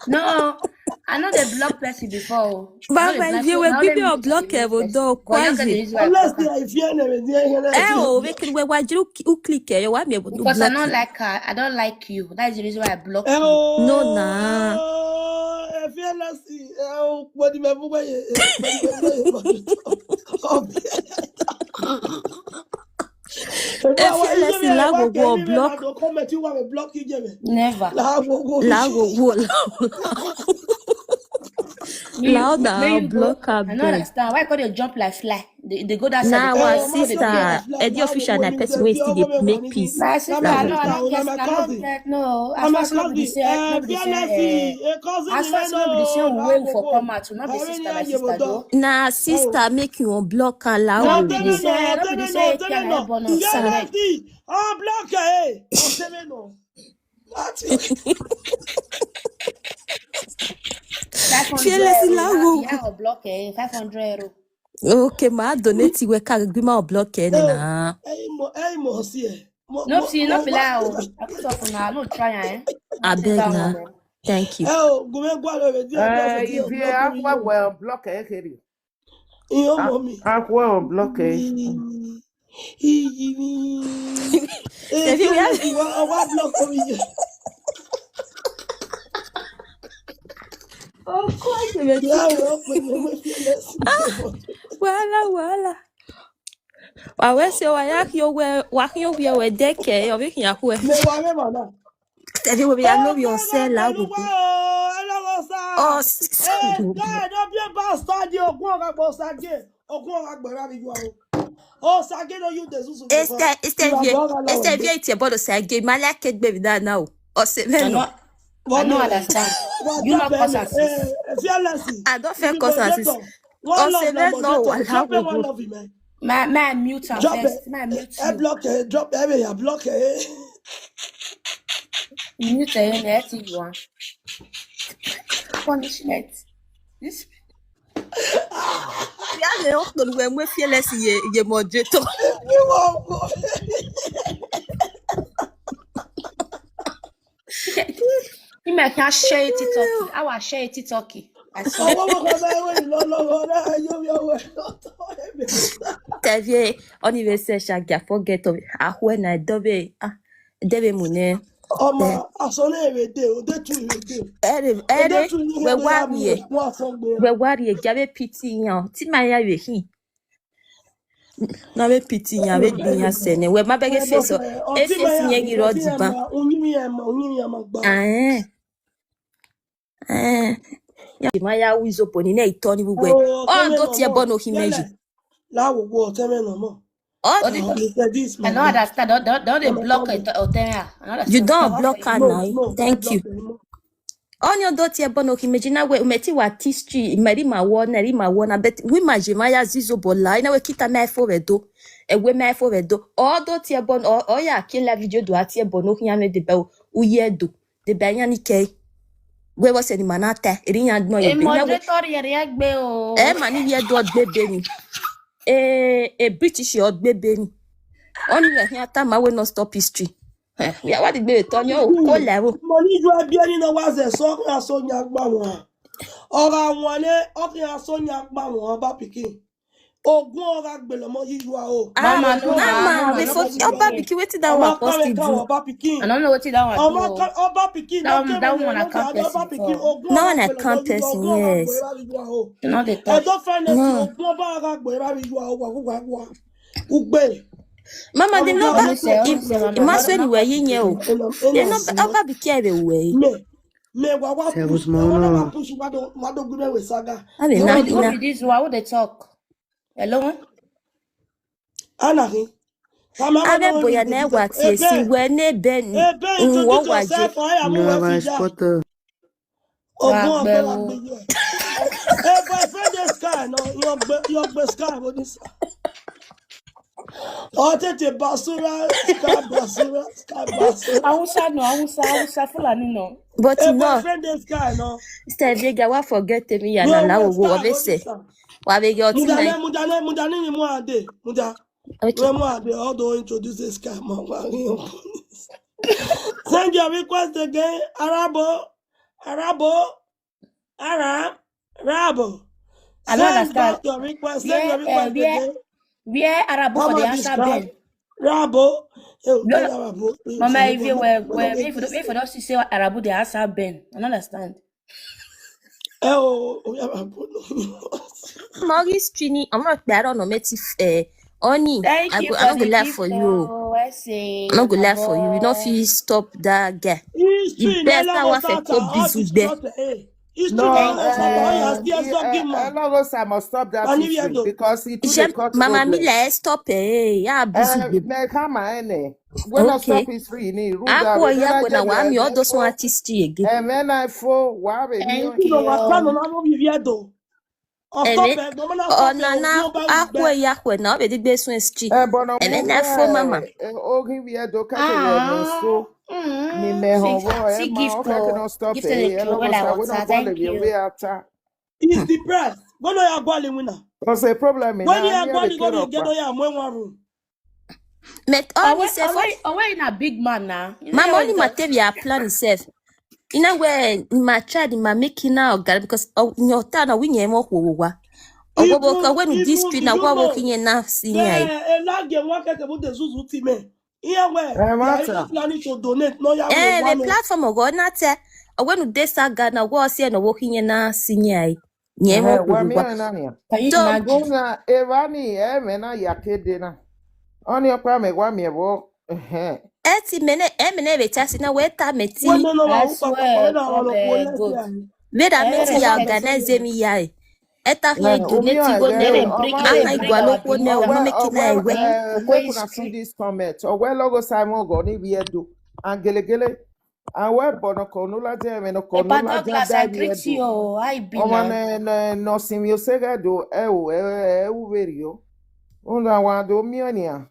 No, I know they block person before. Baba if you we give you a block bu do kwaje. Unless they are fearless. Oh, we can we wajuru u click you want me to Because I block. don't like her. I don't like you. That's the reason why I block you. No nah. Fearless. What do you Fearless la go block. Never. La go Loud now block her I don't bed. understand. Why can't they jump like fly? They go that side. Now they our come, sister, the official na person wey still dey make peace. My sister, my no, I don't sister, get, my I don't cousin. get, no. I'm As far as not be the same, not be the same. As far as not be the same way for come out, to not be sister, my sister, though. Na sister make you unblock her loud. Not be the same, not be the same. Oh, block her, oh, Temeno. Fearless lago. Yeah, block her, 500 euro. Okay, ma donate we ka gbima block her na. Hey, mo see. No, see, not be loud. I put off now, no try, eh? I beg na. Thank you. Oh, go me go already. If you have well block here. Iyo mommy. Aqua block If you have block me. Oh, quite Wahala. Wawe se wa yak yo we we deke yo be kin akwe. Me wa me mana. Tell we I know your cell la go. Oh, God, don't be a bastard. You go on go sage. Ogun on agbera bi wa o. Oh, sage no you de susu. Este vie iti bodo sage malake gbe bi da na o. O se me no. I don't understand. You not cause assist. I don't feel cause assist. Oh, se me no Drop one love him, man. My mute am first. My mute you. Block it. Drop every block it. Mute her, let you want. Punishment. This. Ya le o to we mwe fearless ye moderator. You won't. You make her share TikTok. I will share TikTok. I saw. Tevie anniversaire chaque forget of ahwe na dobe debe mune. Oma asone ewede o de tu ewede. Ere we worry jabe pity yan ti ma ya we hin. Na be pity yan be bi yan sene we ma bege face o e face yen gi ro di ban. Ya ma ya wizo poni na itoni bugwe. O do ti e bono himeji. La wo teme no mo. I don't understand. Don't they block it or you don't block her now. Thank you. On your daughter bono imagine we meti wa history mari ma wona bet we majima ya zizo bola ina we kita na fo redo e we ma fo redo o daughter bono o ya ki la video do atie bono nya me de be u yedo de be nya ni ke we was any manata irinya no ye be moderator ye gbe o e mani yedo gbebe ni a British or baby. Only here time I will not stop history. Yeah, what did be Tonyo? Call level. Money you are being in was a song and so young bama. Or I want it, okay, so young bama about picking. Oh, go back below you are. Mama, before your baby waited down what post it. I don't know what it down. About picking. That one I can't no one I can't person, yes. Not the I don't find that go back Mama, they know that must anywhere in you. They know about be carried away. Me wa push what do with saga. I mean, this why would they talk? Hello? Anahi. Abe boya na wati si wene ben Introduce nwo waje. yourself. I am You are who my Fija. spotter. Ogun Ogbelagbe. Hey, boyfriend, this guy, no, your best guy, what is? Oh, tete basura, sky basura. Awusa Fulani no. But Hey, no, boyfriend, this guy, no. Stevie wa forget me ya na No, na wo sky, wa what is? bese. Wa be yo ti nai. Mudane ni mo ade. Okay. Mo ade, all don't introduce this guy, man. Send your request again, Arabo. I don't Send understand. back your request. Send your request again. Where Arabo for the Mama answer describe. Ben. Rabo. Mama, if you don't see Arabo the answer Ben. I don't understand. Maurice Trini, I'm not bad on meti Oni. Thank I'm you not for gonna the laugh gift. for you. I'm not gonna laugh for you. You know if you stop that guy. History You better wa fe ko bizu be. History I must stop that history because it Jem will cause Mama problem. Mila stop ya bizu be. When I stop Okay. history, ni Akwo ya go na wa mi all those one artistry again. and then I fall. Thank you. Onana akwo ya kwe na obe digbe sun street. Eme na fo mama. See gift gift the throw when I water. Thank you. He's depressed. When are you going winner? What's the problem? When you are going to get one room. Met only say for in a big man now. mama only material plan itself. You know where my child in my making now girl because your town we nye mo kwa. Ogobo when this street na wa walking in na senior. Planning to donate. No, The platform go na te when this saga na wa see na walking in na senior. Nye mo kwa. So Only a crime, one me walk. eti mene betasi na weta meti. Veda meti ya organize mi ya. Eta he donate go ne. Aha igwalo ko ne o no make na ewe. This comment. Or well, logo Simon go ni do. And gelegele. And where Bonoco no la jam and no Douglas, I greet you. I be no simio sega do video. Una wando mionia.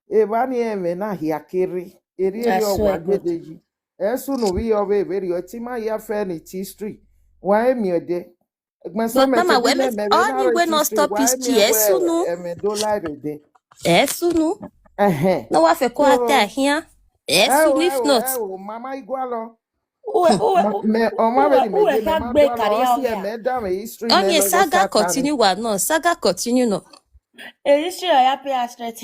Evani eme na hiakiri. Eri yo wagedeji. Esu no we over video. Tima ya fairly history. Why me a day? But mama, when we not stop history, esunu. Esunu. No wa fe ko ata here. Esunu if not. Mama igualo. Onye saga continue wa no. Saga continue no. History I happy straight.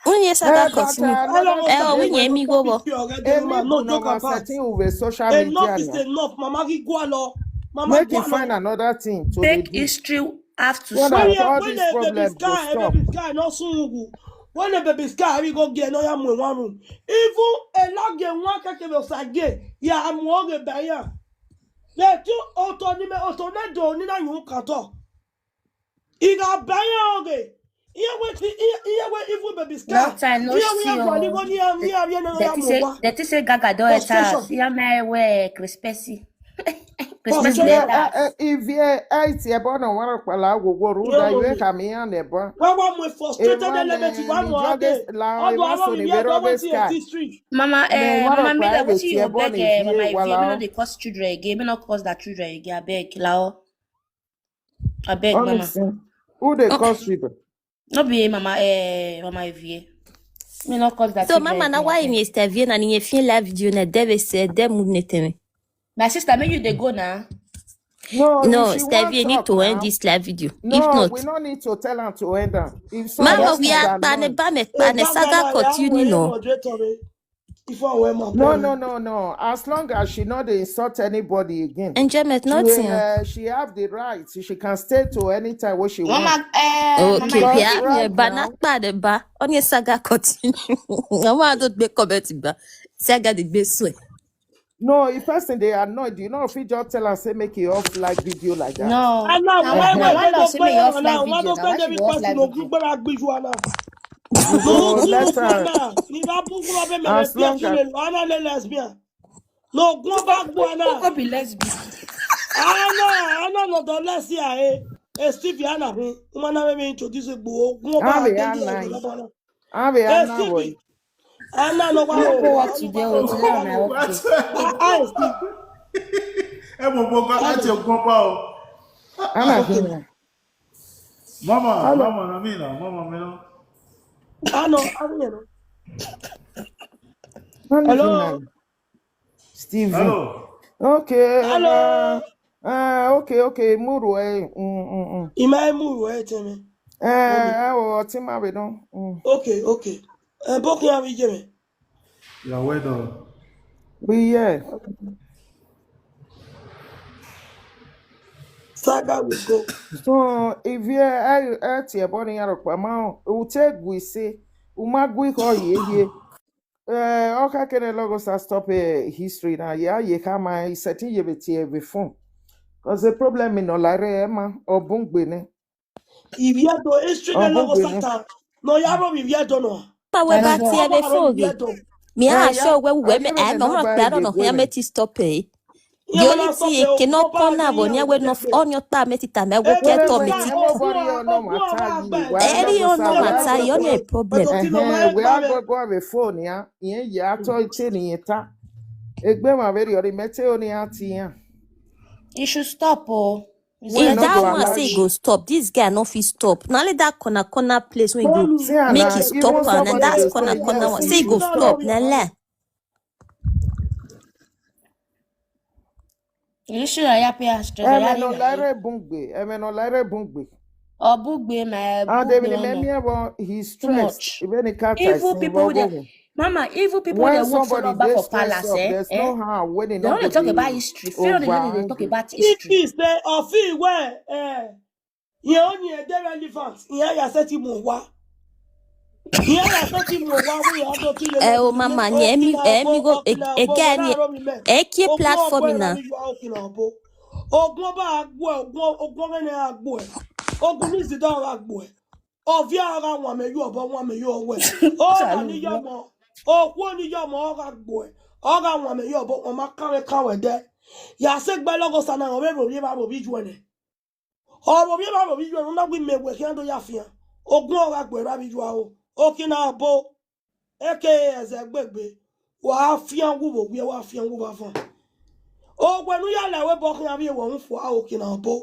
Onye saga continue. Winye mi go bo. Enough is enough. Mama igualo. Mama, make you find another thing to take history have to when the baby sky no sungu. When the baby sky we go get no ya mu one room. Even a log one kake be osage ya amu oge baya. Le tu autonome do ni na yun kato. Iga baya oge. Here we even baby sky. No time no see. That is a gaga do it as. Ya me we crispy. Christmas Ivie iti ebe na nwara kwala agwụgwọ ruda iwe ka mi ya na ebe. Mama me that what you beg mama if you no dey cause children again, me not cause that children again. I beg lao. I beg mama. Who dey cause children? No be mama mama Ivie. Me not cause that. So mama na why me Ivie na ni fin live video na debe se dem neteme. My sister, may you they go now. No, Stevie, need to end this live video. No, if not, we don't need to tell her to end her. Mama, we are bane saga continue no. No. As long as she not insult anybody again. Enjoyment nothing. She have the right. She can stay to any time what she wants. Okay, yeah, but not bad, but on your saga continue. I want to be comment ba. Saga the best way. No, if person they annoyed, you know, if you just tell us say make it off like video like that. No. And now, Now why one they love go say play me off on live now? Why video. don't Now why spend she every go off person live no video? group back Bijuana? You No go let group her Buana. Ni ba book up me as pia long as female. Ana le lesbian. No go back Who Buana. go be lesbian? Ana no the lesbian Stevie Ana me. Umana me introduce go back then there go Buana. boy. Stevie. Ana no I'm wa not o. go work Anu today ba or no today on wa my no. off day. Steve. Láti Hello. ògùn ọba o. Anna Okay. Hina. Hello. Mama mi náà. Ano. Ano. Anna Hina. Hello. Stevie. Hello. Okay, Hello. okay, Muru, Imaimu tell me. Tima, we don't. Okay. Boku ya we jeme. You are well done. We, yeah. Saga will go. So, if you're at your body, it will take we say, Umagui or ye. Okay, can a logos stop a history now? Yeah, you come, I set you with here before. Because the problem in Olare, Emma, or Bungbene, If you do history or the logo Bungbene. sata. No yaro if you don't know. Ma we That's ba what. tie be Oba if fogi. you do. Me a Yeah, show we I'll me give it I a me hono number kra if no you ya go. meti stop e. The Yama only na thing sope ke no oba kona bo ni nya ya we no ujebe. on your time meti time we E ke baby to Whatever, sky meti I'm to. body or no ogun matter aba you. gba Where ete. Eri logo on no sa, Ye where na matter go you sope no a o. problem. Pero tino ma e where gba me. go have a phone, yeah. Yeah, I told you, Egbe ma very ori mete oni ati ya. You should stop, oh. You We If said no it that go too one allow say much. go you. stop, this guy no fit stop. Now let that corner place when go See, Mommy, make mommy, it Anna, stop even and somebody that's they corner say one. yes, you Say Stevie, go should no stop. stop. worry about Nele. it. You should have pay stress. I Eme had no it. laire bungbe. Eme no laire bungbe. Or book be my And book they be will on. me about he's Too stressed. much. Even the cat I Evil see, people there. Mama, evil people when they won't somebody follow back they for stressed palace, up, eh? there's Eh? no how when they They not only go talk the about history. Fear over they talk angry. about If history. is the of it where you only a relevant, yeah, ya set him wa. Yeah, ya set him wa we are to the Oh Lord me mama, ni emi go okina bo we again na ro mi me. eki Ogun platform ogbo na na. mi yo okina bo. Ogun ba agbo ogun me na agbo e. Ogun ni si do agbo e. Ovia ara won me yo bo won me yo we. O ra ni yo Salute. mo. Okwo ni yo mo ora agbo e. Ora won me yo bo won ma kawe de. Ya se gbe logo sana o be ro ye ba bo bi ju ene. Ọ̀rọ̀ bí bá bí ju ẹ̀rọ náà gbé mẹ́wẹ̀ kí wọ́n tó yà fihàn ogún ọ̀rọ̀ àgbẹ̀rọ àbíjú àwọn òkìnà àbò aka ẹ̀sẹ̀ gbẹ̀gbẹ̀ wà á fihàn wúwo wí wà á fihàn wúwo fún ògbẹ̀nu yàrá ẹ̀wẹ̀ bọ́ kí wọ́n bí wọ́n ń fọ́ òkìnà àbò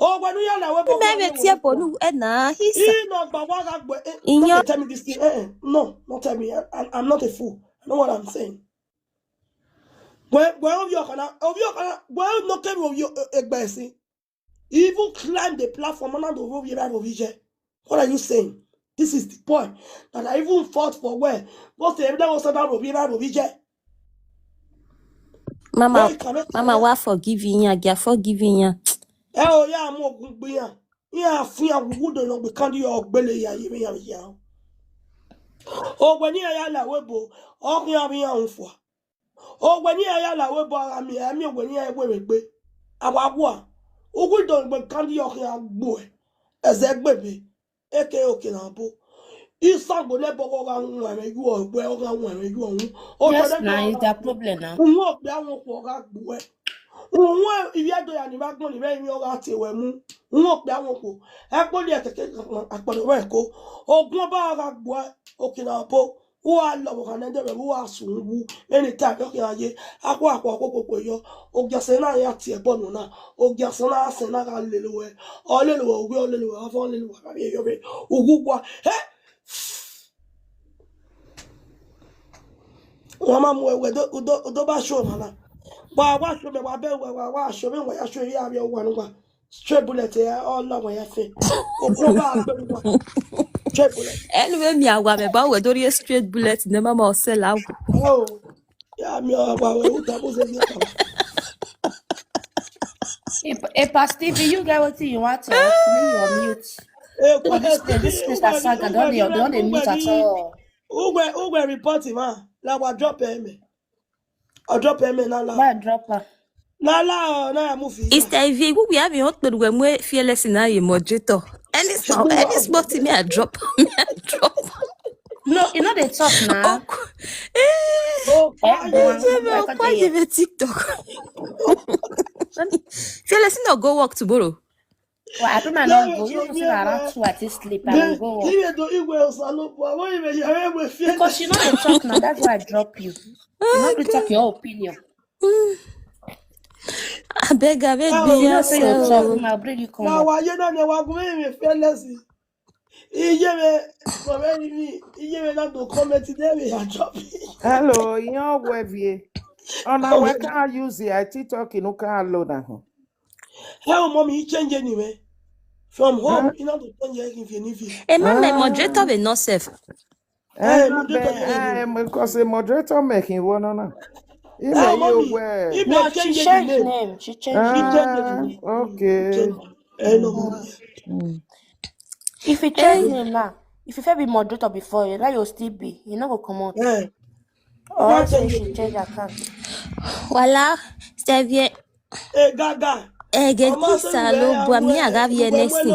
ògbẹ̀nu yàrá ẹ̀wẹ̀ bọ́ kí wọ́n bí Me wọ́n tie ń fọ́ bonu e na hisa. ìnà gbàgbọ́ àgbẹ̀ don't Inyo dey tell me this thing no tell me I'm not a fool I know what I'm saying wẹ́n obi ọ̀kànà wẹ́n no kẹ́mi obi ẹgbẹ́ ẹ̀sìn. You even climb the platform and the road you. What are you saying? This is the point that I even fought for where what's the evidence was that Rovija? mama Where cannot wa forgiving ya, gia forgiving ya. oh yeah, I'm more good being yeah, fear wouldn't know because you're belly ya even ya. Oh, when you are la webo, oh, you are me on for. Oh, when you are la webo, I mean, when you are webe, our war. Oh, we don't but can't you are boy as a baby, aka okay now. Isango le boko ga nwere yu ogbe o ga nwere yu ohun o to Yes, de now yo is ga that problem now. unwo pe awon ko ga gbo e unwo ibi ado ya ni ba gbon ni be mi o ga ti we mu unwo pe awon ko e po le teke apodo we ko ogun ba ga gbo e okina bo wo a lo bo kan de be wo a sun wu eni ta ko kan aye akwa ko yo o gese na ya ti e bonu na o gese na se na ga lelewe o lelewe o gbe o lelewe o fo lelewe ka bi yo be ugugwa he wọ́n máa mú ẹwẹ́ tó bá ṣó mọ́lá wà wá ṣó bẹ̀ wà bẹ́ẹ̀ wà wá ṣó bẹ́ẹ̀ wà yá ṣó yá àbí ọwọ́ nígbà straight bullet ẹ̀ ọlọ́wọ́ yẹn fẹ́ òkú bá gbẹ̀rù wà straight bullet. Anyway, me awa me ba we do straight bullet ne mama o sell out. Oh, yà mi ọ̀wà wẹ̀ ó tà bó ṣe bí ọ̀tà wà. Hey, Pastor Stevie, you get what you want to talk. Me, you're mute. So this Mr. Saga, don't they mute at all. Ugbe report him ah, la wa drop him. I drop him nala. Why drop her? Nala na movie. It's Ivie. We have your husband when we fearless in our moderator. Any small to me I drop. Me I drop. No, you know they talk now. Oh, Why give a TikTok? Fearless no go work tomorrow. Well, I don't know. Go. You know, around 2 at least sleep. I will go. Because you know they talk now. That's why I drop you. You know they talk your opinion. I beg be You know say you talk. I'll bring you come. Now why you know they walk me fearless? Not to comment today. We are dropping. Hello, you're Ivie. Oh, now I can't use it. TikTok in Uka load. How mommy you change anyway? From home, you know to change if Hey, man, my moderator will not safe. Because the moderator making one on her. No, she changed name. She changed name. Okay. If you change name now, if you be moderator before, you you'll still be. You know go come out. Or say she change account. Voilà, c'est bien. Gaga. Get this salo, bois mi agavie nesi.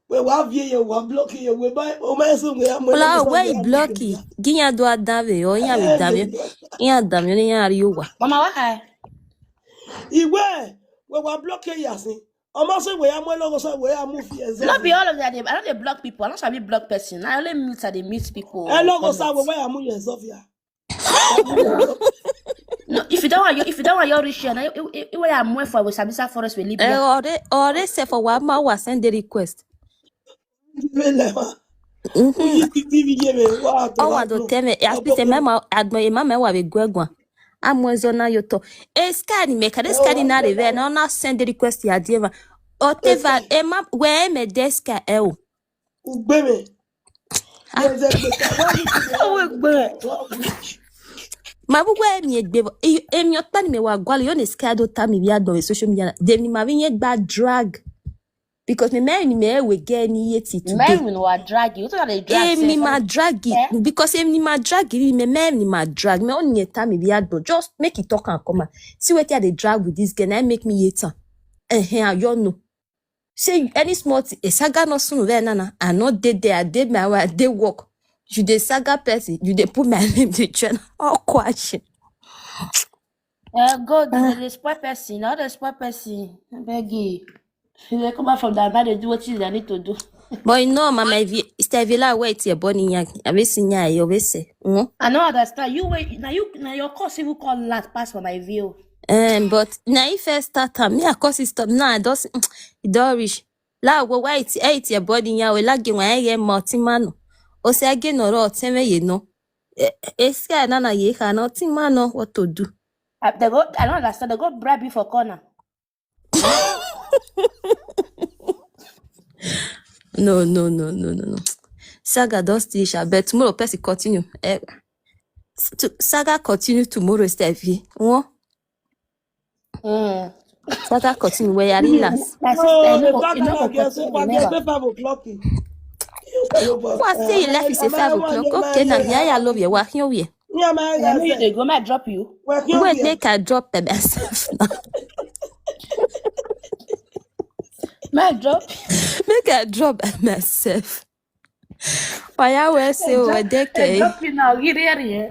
We wa vie ye wa block ye we buy o ma so we am. Ola we blocky. Ginya do adave o nya we dame. Nya dame ni nya riwa. Mama why? Iwe we wa block ye yasin. O ma so we am logo so we am move ye. Not be all of that. I don't they block people. I don't sabi block person. I only mute they meet people. I logo so we am move ye Sophia. No, if you don't want your rich, now you will have more for we Sabisa forest will live. Or say for one ma send the request. Oh, I don't tell me. I speak to mama. Admire mama. Wa be gwegwa. Amwezona yoto. Eskani make this scan na reve. No na send the request ya diva. Oteva ema we me deska eu. Ugbeme. Mabuwe mi egbe emi otani me wa gwale yo ne skado tami bi adon social media dem ni ma bi yen gba drag because me we get ni yeti today me no drag you to dey drag emi ma drag because emi ma drag me ma drag me on ye tami bi adon just make it talk and come see wetin I dey drag with this girl na make me yeta you know say any small a saga no soon we nana I not dey there I dey my way I dey work. You the saga person, you dey put my name the channel. Oh, question. God, the sport person, not the sport person. I beg you. They come back from that man, they do what they need to do. But you know, Mama, if Villa wait your body, I will see ya. You will say. I know understand. You wait now. Your course you call last pass for my view. But now if I start time, me of course it stop. Now it don't reach. La go wait your body. Ya will like when I get multi-man. O say again or teme ye no. Eska na ye cannot man what to do. I don't understand. They go bribe you for corner. No. Saga does this, but tomorrow person continue. Saga continue tomorrow, Stevie. Saga continue where you relax. What say you left is a 5 o'clock? Okay, now I love you. What you here? They go might drop you. Wait, they can drop them myself now. Might drop. Make I drop myself. Why I will say over decade. Drop you now. Get here.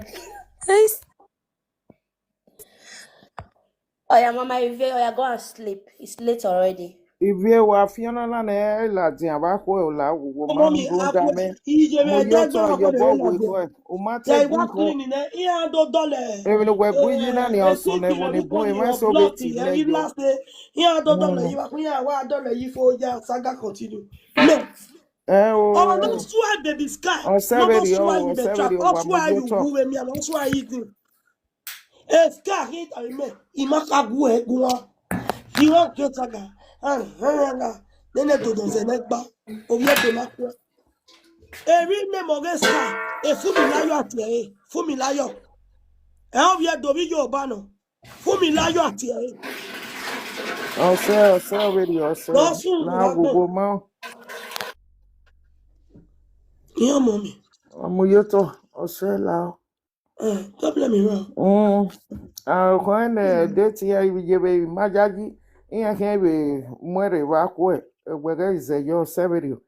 Oh yeah, Mama, if you go and sleep, it's late already. If you were Fiona and Ella, Diabaco, La, woman, Nene to don zenekba oye to na kwa eri ne mogeska Fumilayo ati e Fumilayo e o ye do bi yo ba no Fumilayo ati e ọsẹ already ọsẹ na gbogbo ma yo mommy amuyeto ọsẹ la Don't blame me wrong. When date here you be majaji in can be mwere wakwe wega is your severio.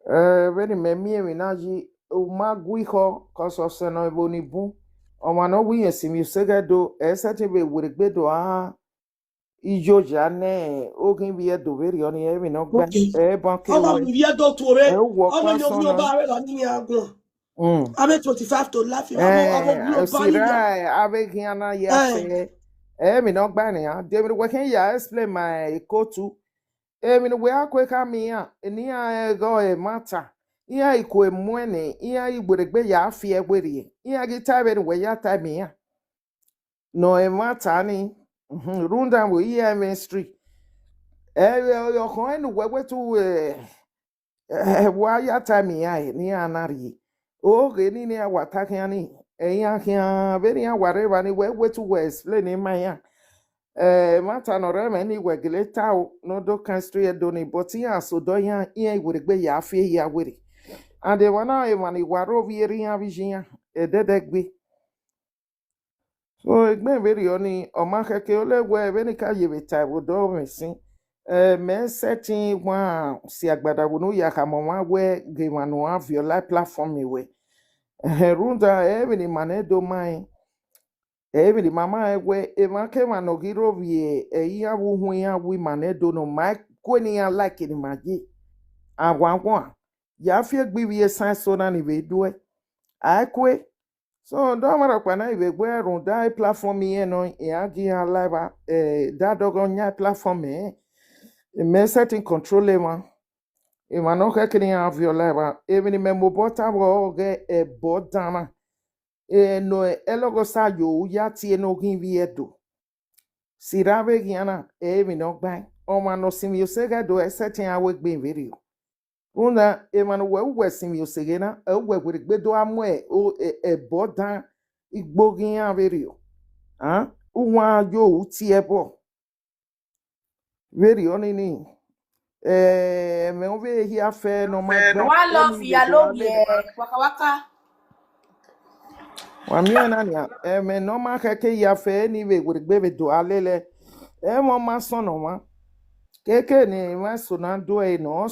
Very me naji umagwi ho cause of seno boni bu. Omano wi esim you segado esate be wurigbedo ijo jane ogin bi edo very on e no gba Okay. banke How about we if you don't to e it? wo How many of you pasona. about it? Ni agun. I'm 25 to life. I'm See banning ya. right abegiana ya fe me no gba ni David we can ya explain my kotu me no we akwe ka mi a ni a go e mata iya iko emwene iya igberegbe ya afi egberie iya gi tabe we ya tabe ya no e mata ni runda we iya ministry yo ko enu we tu wa ya tabe ya ni anari oge ni ni awata ni eya kia beri ya whatever ni we to we explain in my mata no rema ni we gleta no do kan street do ni but ya so do ya iya igberegbe ya afi ya were and the one I man waro vieri ya vision e dedegbe so egbe very oni o ma keke ole we be ni ka yebe table do mesin men setting wa si agbada wo no ya ka mo wa we ge wanu avio live platform mi we runda even mane do mai even mama we e ma ke mano giro vie e ya wu hu ya wi mane do no mai ko ni ya like ni magi agwagwa ya fi egbe wie san so na ni we do akwe so do mara kwa na ibe gbe runda platform ye no e agi ya live da dogo nya platform e me setting control e ma e ma no ka kini ya avio live even me mo bota bo ge e bodana no elogo sa yo ya tie no gin vi edo sirabe giana mi no gban o ma no sim yo sega do esetin awe gbe video una e ma no we sim yo segena we gbe do amo o bodan igbogin a video uwa yo tie bo video ni me o ve hi afe no ma gba One love emi ya do love ale ye. Waka waka. wa mi na nia me no ma keke ya fe ni we gbe do alele mo ma sono ma keke ni ma sona do no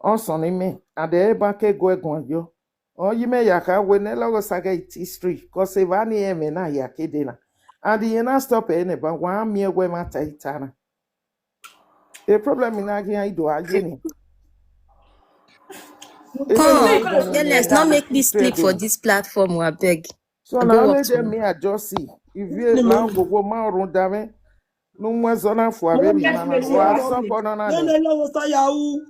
oson ni me ade ba ke go egun yo o yi me ya ka we ne logo saga history ko se va ni me na ya ke de na and you na stop ne ba wa mi egwe mata itana the problem na gi do aje ni even So no you we Come, gonna don speak ni to let's na not that? go make keep this clip for trading this platform, I beg. so I beg na work only them tomorrow. me adjust see if you la go ma run dame no mo zona fo abe mi Yes, mana please, no yeah, wa yes, so please. ko no na Then ni hello sa Yahoo.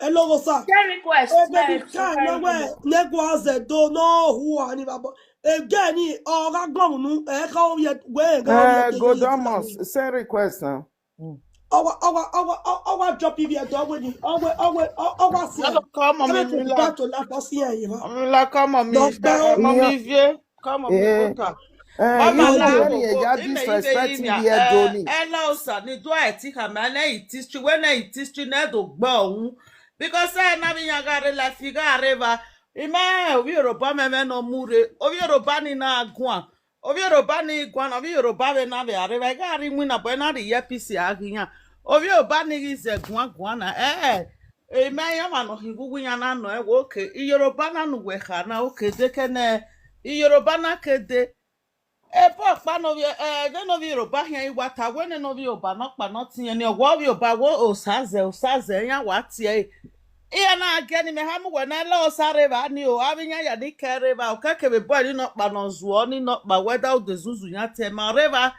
Hello sa. Share request. Baby, Yeah, so kind far of you way. know. Negwaze do no who ani babo. Again, ọ̀gá gbọ̀nù ẹ̀ka orí ẹ̀gá orí ẹ̀tẹ̀ yóò yẹ Godomos Fúlàní. send request now. Ọwọ́ drop ibi ẹ̀dọ́ ọwọ́ ni ọwọ́ sí ẹ̀. No, come on, Ẹ̀mẹ́ me 25 la. to life ọ̀sí ẹ̀yìn wa. La come on, me. Dọ̀gbẹ́ ó. Yeah. Mommy Ivie, come on, me Eh. quota. Mama You na do Ọ̀yá. any go go. ya Ime ibe disrespecting imia. the Doni. Ella osa ni do eti kama na itistri we na itistri na do gba ohun. Because na mi yagare la figa areva. Ime obi Yoruba meme no mure. Obi Yoruba ni na agwan. Obi Yoruba ni igwan. Obi Yoruba we na be areva. Ga ari mu na bo na ri yepisi aginya. Obi Yoruba ni ize gwan na ime ya ma no hingugu ya na no ewe oke. Yoruba na nu we ha na oke deke ne Yoruba na kede ebe ọkpa novi de novi Yoruba hia iwata wene novi Yoruba no kpa no tinye ni ogwo Yoruba wo osaze ya wa tie iya na age ni me ha mu we na le osare ba ni o abinya ya ni kere ba o keke be boy ni no kpa no zuo ni no kpa weda o de zuzu ya te ma reva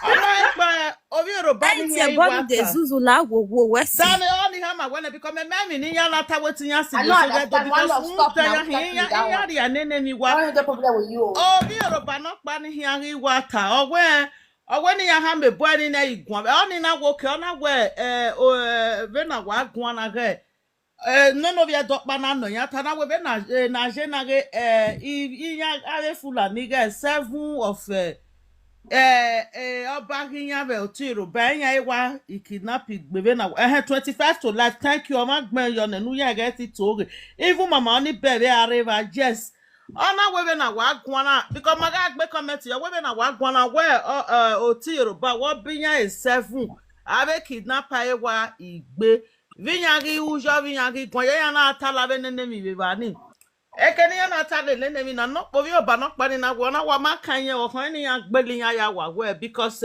ana ekpa ovi Yoruba I ni hia tell Bonnie the iwata Zuzula wo Dani wesi. oni hama wene because me memi ni ya lata wetin ya si I yo don't so get understand. One because love, stop ya now. Start with that one. ya nene ni wa I don't have the problem with you. obi Yoruba no pa ni hia ri wa ta ogwe ni ya ha me bo ni na igwan oni na wo ke ona we ve na wa gwan na ge no no via dokpa na no ya ta na we be na je na ge i ya are fula ni ge 7 of ọba hinya be otiro banya iwa ikidnapping gbebe na 25 to life thank you ma gben yo na nu ya get it to even mama oni bebe areva yes Ona wewe na wagwana because maga gbe comment ya wewe na wagwana where oti Yoruba wo binya is 7 abe kidnapper e wa igbe vinyagi ujo vinyagi gwan ya na atala be nene mi be bani ekeni ya na atala nene mi na no povi oba no pani na wona wa makanye o kan ni ya gbeli ya wa where because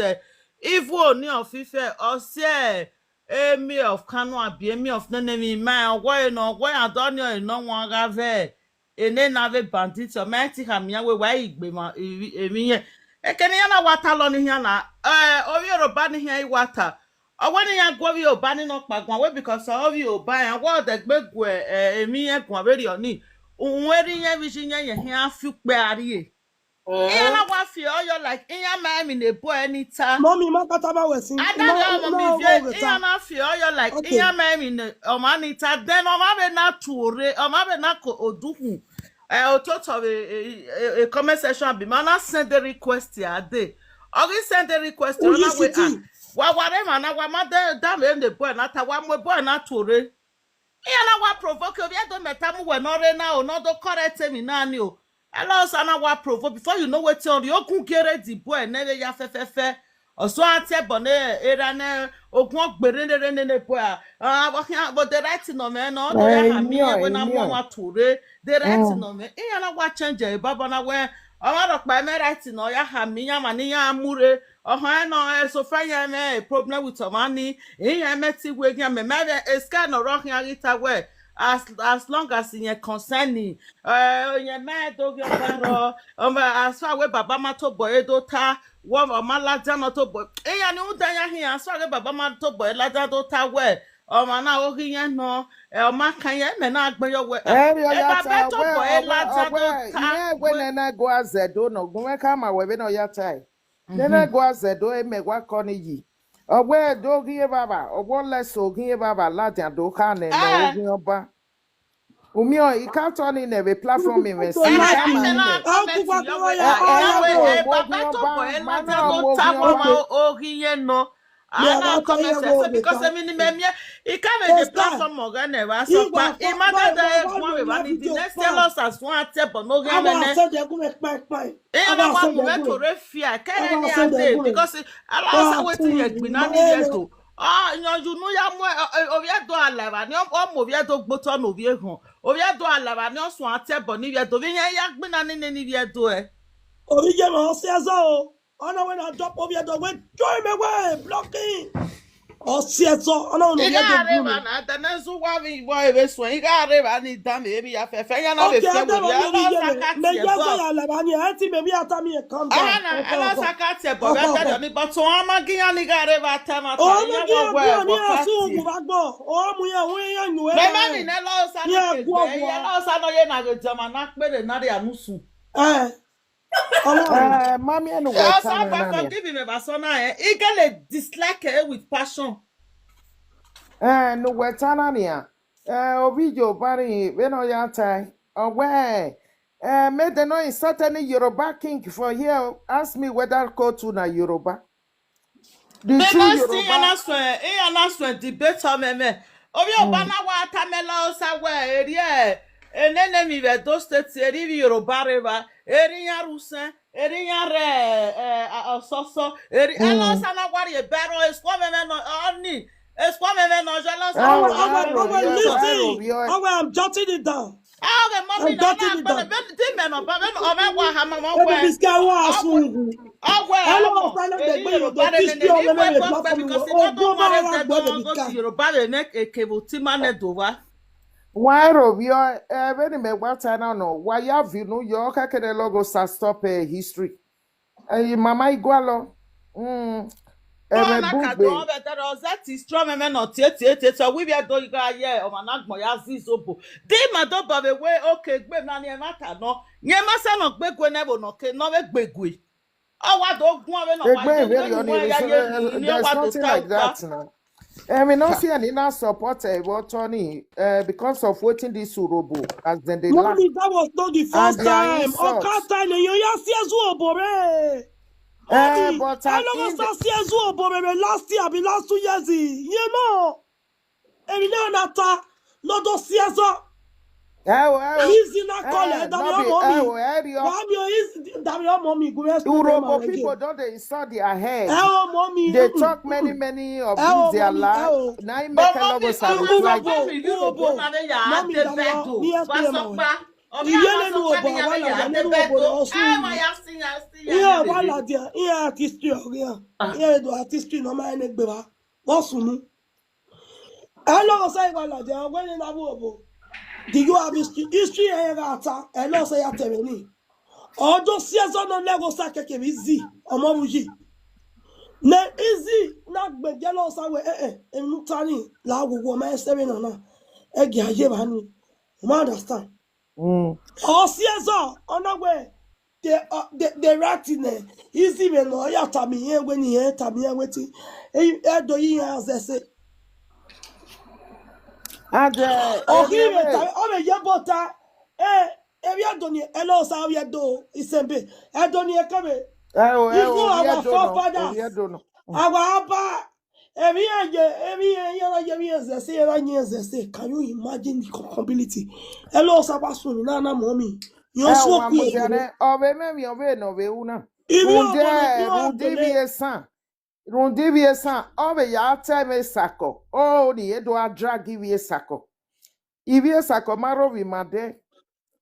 if oni of Ife or say emi of Kano abi emi of nene mi ma wo no wo adonio no won gave ene na ve bandit o meti hamia we wa igbe ma emi ye ekeni ya na wata lo ni ya na ovi Yoruba ni ya wata owani ya gwo vi oba ni no pagwan we because ovi oba ya wo de gbegu emi ye gun aberi oni unweri ye vi jinye ye ya fi pe ari iya na wa fi oyo like iya ma mi ne boy anytime Mommy, ma kata ba wesin. Ada mo mi vie iya na fi oyo like Okay. iya ma mi ne o ma nita then o ma be na tuore o ma be na ko oduhu ototo a comment section be man send the request ya dey ogi send the request Who na you we sitting? wa ware ma na wa ma da me the boy na ta wa mo boy na tuore iya na wa provoke obi do meta mu we no re na o no do correct me na ni o hello sana wa provoke before you know what on you kun kere the boy na le ya fefefe oso ate bone era na ogun ogbere ne boy but the right no me no do ya ha mi e we na mo wa tore the right no me iya na wa change e baba na we o ma ro pa me right no ya ha mi ya ma ni ya amure oh no so fanya me problem with money iya meti we ya me eska no rock ya rita we as long as in concerning ye me do your baro as far we baba ma to boy do ta wo ma laja no to boy iya ni udan ya hin as far we baba ma to boy laja do ta we o ma na o yen no o ma kan ye me na agbe yo we baba to boy laja do ta yeah when na go azedo no gun ka ma we be no yata nene go azedo e me wa koni yi ogwe do giye baba ogwo leso giye baba laja do ka ne no ogun oba umio ikato ni ne be platform me si because I mean it can be platform organ so but imagine that one we want the next tell us as one table no game because allow waiting to you know ya mo ovia do alaba ni o mo via do gboto no vie hon ovia do alaba ni o so atebo ni vie do vi ya gbina ni vie do Obi je mo se azo o. Ona when I drop ovia do we join me way blocking. O se azo ona no vie do bu ni. Na ta na so wa vi boy be so iga reba ni dam e bi ya fefe ya na be fe we ya lo sakati me je go ya alaba ni anti me bi ata mi e come down. Ala sakati e bo be do ni but so amagi ya ni ga reba tama ta ya wo we ni asu mu ba gbo o mu ye we yan nu e. Me ni ne lo sa ni ke ya lo sa no ye na go jama na pere na de anusu mommy and forgive me basona e get a dislike with passion no wetana nia obijo bari we no yata owe made the no insert any Yoruba king for here ask me whether go to na Yoruba the true Yoruba announcement debate me obi obana wa tamela osa we eri enene mi be do state eri Yoruba river eri ya rusen eri ya re ososo eri elosa na wari e bero esco me no oni esco me no jealous I'm jotting it down. The mommy no na the men of wa ha mama we this guy was asu why Robio very me wata na no why have you know your ka kede logo stop history mama igualo we not see any now support Tony because of waiting this Urobo as then they that was not the first time. But last year, be last 2 years, you know. And now nata, no do siazo. Easy na call it. That your mommy. Area. Why you is that your mommy? Go explain them Urobo people again. don't they insult their head. Mommy. They talk many of these their life. Now you make a logo reply. Mommy, do you have history? History hello say ya tell me. Ojo season no lego sake ke easy. Omo wuji. Ne easy na gbege lo sa we enu tani la wo ma esere na. Egi aye ba ni. You understand? O season onagwe the writing easy me no ya tami yen we ni yen tami yen wetin. Do yin as say Ohire tami o me ye bota ebi adoni elo sa we do isembe adoni e kame you our forefathers our abba can you imagine the compatibility elo sa basu na na mommy you so ku Rundivie san obe ya teme sako o ni edo drag Ivie sako Ivie sako maro vi made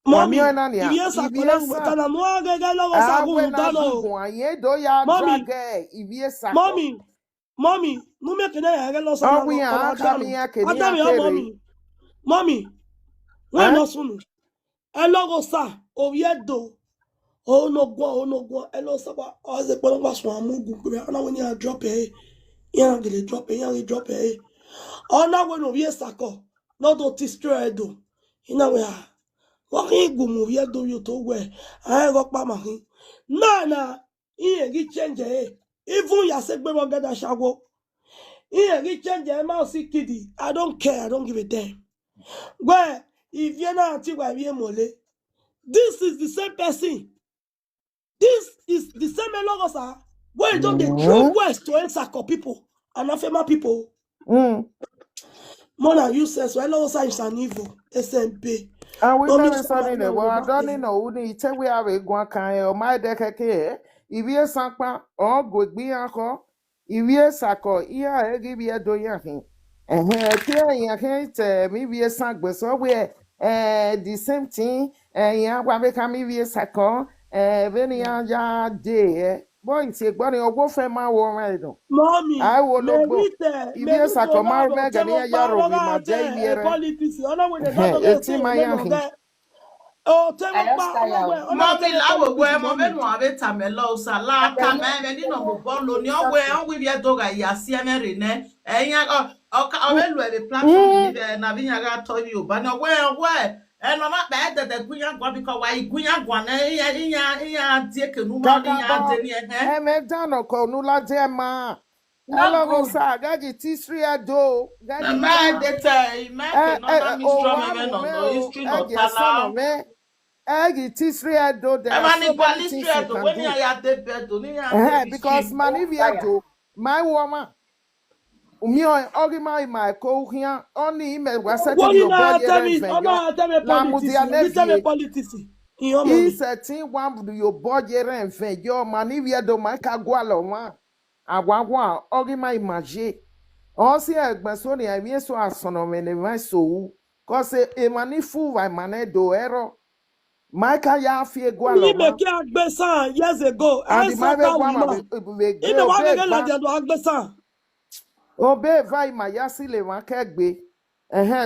mommy Ivie sako na kana mo agege lowo sa gun dano edo ya drag Ivie sako mommy no make na ya lo sa na mommy when no sunu elogo sa oviedo no go elo sa ba o ze pon gba so amugu pe ana when you drop yan gele drop ona when ovie sako no do destroy do ina we wa gu mu oviedo yo to we ai go pa ma hin na iye gi change even ya se gbe mo gada shago iye gi change ma si kidi I don't care, I don't give a damn where if you na anti wa wie mole this is the same person. This is the same logosa where you don't they throw words to Ensako people and Afema people. More than useless, so logosa is an evil. SMP. And we never saw in the world. I don't know who need to we have a guacan or my deck. Ivie Sakpa or good be uncle. Ivie Sako, I give you a doyan. And here you can't maybe a sank, but so we're the same thing. And yeah, what become Ivie Sako. Veni anja de boy say gbani owo fe ma wo redo mommy I will look Ivie Sako ma me ga ni ya ro bi ma de Ivie politics ona we dey not go say oh tell mommy la wo we mo be no ave tamelo sa la ka me ni no mo bolo ni o we bi do ga ya si emere ne eyan o be lu e platform ni na bi nya ga to you ba no we no ma be de gunya gwa because why gunya gwa na iya tie ke nu ma ni ya de ni me dano ko nu la de ma hello go sa gaji tisri ado gaji ma de tai ma ke no na mi strong me no history no tala Egi tisri ado there are so many things you can when ya de bedo ni ya because man if you do my woman umi ogima my ko hia only me was setting your body politics he setting one your body renfe your man if you do my ka gwalo wa agwagwa ogima imagine o si egbeso ni emi so asono me ne so cause e mani fu vai manedo ero Micah ya fie gwalo we make agbesan years ago I said that agbesan obe vai mayasi le wan kegbe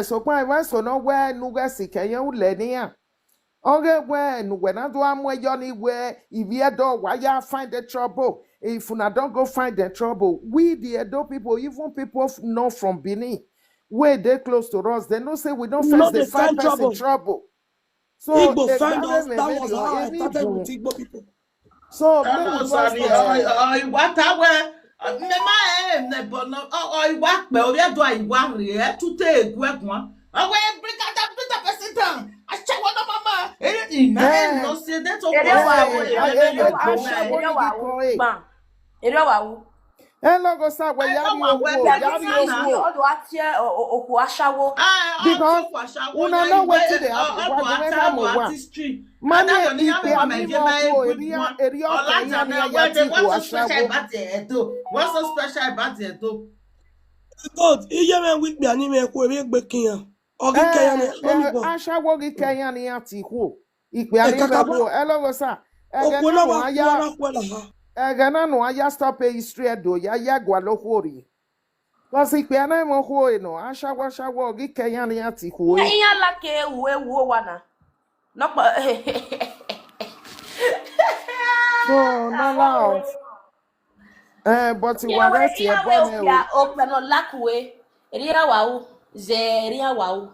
so pa iwa so no we nu gasi keyan ule ni a oge we nu we na do amoyo ni we Ivie do why ya find the trouble if una don't go find the trouble we the Edo people even people know from Benin where they close to us they know say we don't face the find person trouble. So Igbo find us, that was how I started with Igbo people. So what me ma ne bono what me o do iwa re to take gwegwan we bring that person down I check one of mama anything no say that Hello, go start where I know Yari what where Owo, they Yari go This now. Owo. all the atia or Kuashawo. Because Also for shower una ya know what iwe they happen. odo What go ata mo bo wa. artistry. Mane Adago ni ya ipe mo ani me vie mo very ko good one. eri o Kenya Olaja ni na ya where they ti ko what's so special ashawo. about the Edo? What's so special about the Edo? God, iye me week be ani me ko ebe gbe kiyan. Ogi Kenya ne no mi gbọ́. Ashawo gi Kenya ni ya ti ko. Ipe E ani mo kakaba ko. Hello go sa. okwo Egena na no wa ku aya ara ku la ha. egena no aya stop e history edo ya gwa lo hori. Because ipe ani mo ko no ashawo gi Kenya ni ya ti ko e. Iya lake uwe wana. Not but So no love. But you yeah, arrest iya your we bonnet. opia open no lakwe. Ria wau. Ria wau.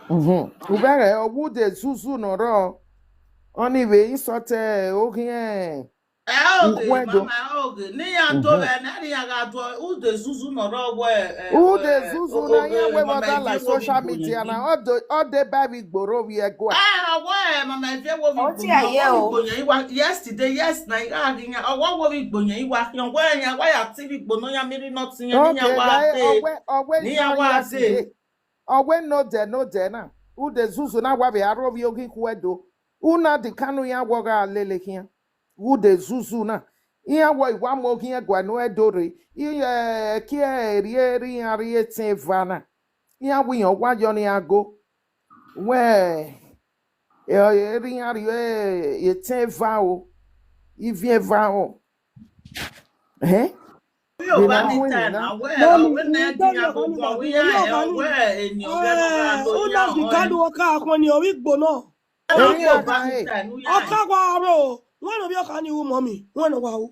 Ubere owu de zuzu noro. Anyway, isote ohie. Oge Ikwedo. mama oge ni ya do be na ni ya ga do u de zuzu no ro Who de zuzu na ya oge we mama that ivie like wo bi social gboyan media gi. na all the baby gboro we go. Mama ivie wo bi Oti aye o. gboyan iwa yesterday yes na ga gi yan owo wo bi gboyan iwa yan we yan wa ya ti bi gbono ya miri not yan ni yan Okay, wa guy, de always ni yan join wa yesterday. de. Always no de na. Who de zuzu na wa be aro bi ogi kwedo. Una de kanu ya woga lele kia. Who de zuzu na. Iya wo iwa mo kia gwa no edore. Iya kia eri ari etin vana. Iya wi yan wa yo ni ago. We eri ari etin va o. Ivie va o. We o They ba na ni win time na. na Mami, we na gi ndori yan okani go ba we bi. ya Ori we okani. eni oge no ga lo Una di yan kadu oka akon ni ori gbona. no Eri be o Oke. ba aka ni hey. time ya. Oka wa aro. Wọ́n bí ọkà ní ìwú mọ́ mi, wọ́n ní wà ó.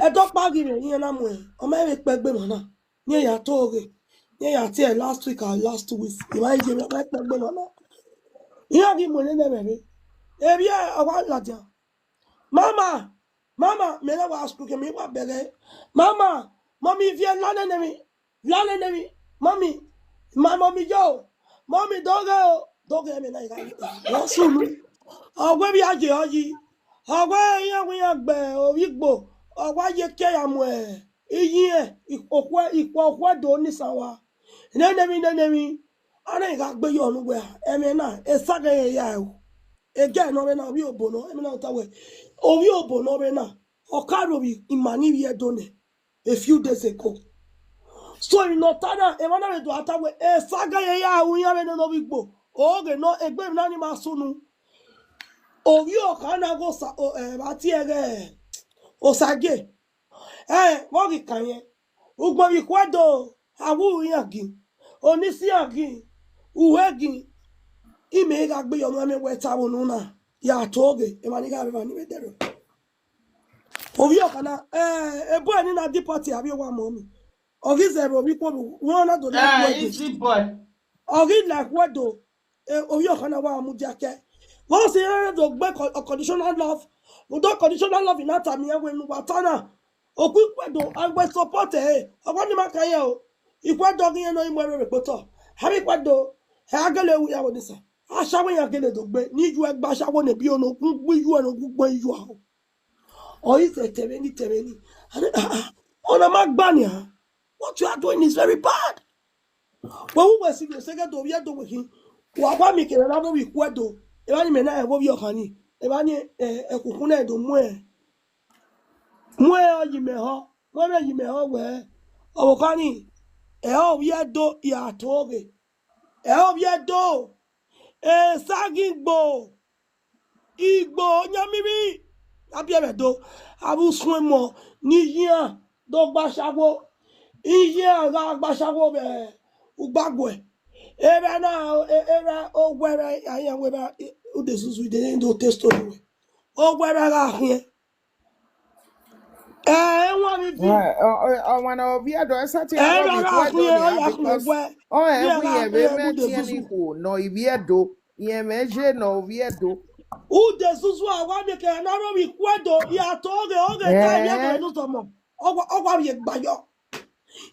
Ẹjọ́ pàgì rẹ̀ yíyan náà mú ẹ̀, ọmọ ẹ̀rẹ̀ pẹ́gbẹ́ mọ́ náà. Ní ẹ̀yà tó rẹ̀, ní ẹ̀yà tí ẹ̀ last week or last 2 weeks, ìwà ìjẹ́ rẹ̀ ọmọ ẹ̀ pẹ́gbẹ́ mọ́ náà. Ìyá kì í mọ̀ ní ẹ̀rẹ̀ rẹ̀. Èmi ẹ̀ ọwọ́ àlàjà. Mama, mẹ́rẹ̀ wà sùkúkẹ́ mi wà bẹ̀rẹ̀. Mama, mọ́mí fi ẹ̀ lánàá nẹ̀mí. Mọ́mí yóò. Mọ́mí dọ́gẹ́ o. Dọ́gẹ́ mi náà ìyá sùn mí. Ọ̀gbẹ́ bí ajẹ́ ọyí. Ọ̀gbẹ́ ìyá gbẹ̀ orígbò. Ọ̀gbẹ́ ayé kẹ́yàmù ẹ̀. Iyín ẹ̀ ìpọ̀ ọ̀kú ẹ̀dọ̀ onísàwà. Nẹ́nẹ́mí. Ọ̀nà ìka gbé yọ̀ ọ̀nù gbẹ̀ ẹ̀mí náà. Ẹ̀sàgẹ̀ yẹ̀ yà ẹ̀ o. Ẹ̀gẹ́ ẹ̀ náà rẹ̀ náà orí òbò náà. Ẹ̀mí náà tàwẹ̀. Orí òbò náà rẹ̀ náà. Ọ̀káròrì ìmàníwì ẹ̀dọ̀ nẹ̀. A few days ago. So ìnọ̀tánà ẹ̀mọ́ náà rẹ̀ dùn àtàwẹ̀. Ẹ̀sàgẹ̀ yẹ̀ yà ẹ̀ ìyá rẹ̀ náà orí gbò. Oge náà ẹgbẹ́ mi náà ni máa súnú. Orí ọ̀kan náà kò sà àti ẹ̀rẹ̀ òsàgè. Wọ́n rí kàn yẹn. Ugbọ̀n rí kwẹ́dọ̀ àwúrò yàn gì. Onísí yàn gì. Uwe gì. Ìmẹ̀ ìgbà gbé yọmọ mi wẹ̀ táwọn nù náà. Yàtọ̀ oge. Ẹ̀ma ní ká bẹ̀rẹ̀ ní bẹ̀rẹ̀. Orí ọ̀kan náà ebú ẹ̀ nínú adípọ̀tì àbí owó àmọ́ mi. Orí zẹ̀rọ̀ orí pọ̀ mi. Wọ́n náà tó dákú ẹ̀dọ̀. Easy boy. Orí làkúẹ̀dọ̀. Orí ọ̀kan náà wà á mú díakẹ́. Wọ́n sì ń rẹ̀ gbé conditional love. Without conditional love in that time, when you were Tana, or quick window, and we support it. I want to make a year. If we're dogging and knowing where we put up, have it what do? Hagale, we are this. I shall we again the dog, need you a bash. I want to be on a good way you are a good way you are. Or is it Tereni? On a Magbania. What you are doing is very bad. When we were seeing the second of year with him, what making another week, what do? Eba ni mena ebo bi okani eba ni ekukun edo mwe oyime ho we okani o bi edo ya toge o bi edo sagigbo igbo nyamiri abi ebedo abu sunmo ni yan do gbasawo iyan ga gbasawo be ugbagwe ebe na ebe ogwere ayan weba udesusu de ndo testo we ogwere ga ahie won mi fi Wana obi ado esati ra aro bi ga kwedo ahie ni o ya because kun every ga year be ahie me tie ni ko no ibi edo ye meje no obi edo udesusu awa mi ke na ro mi kwedo ya to oge time ye go nu somo ogwa mi gbayo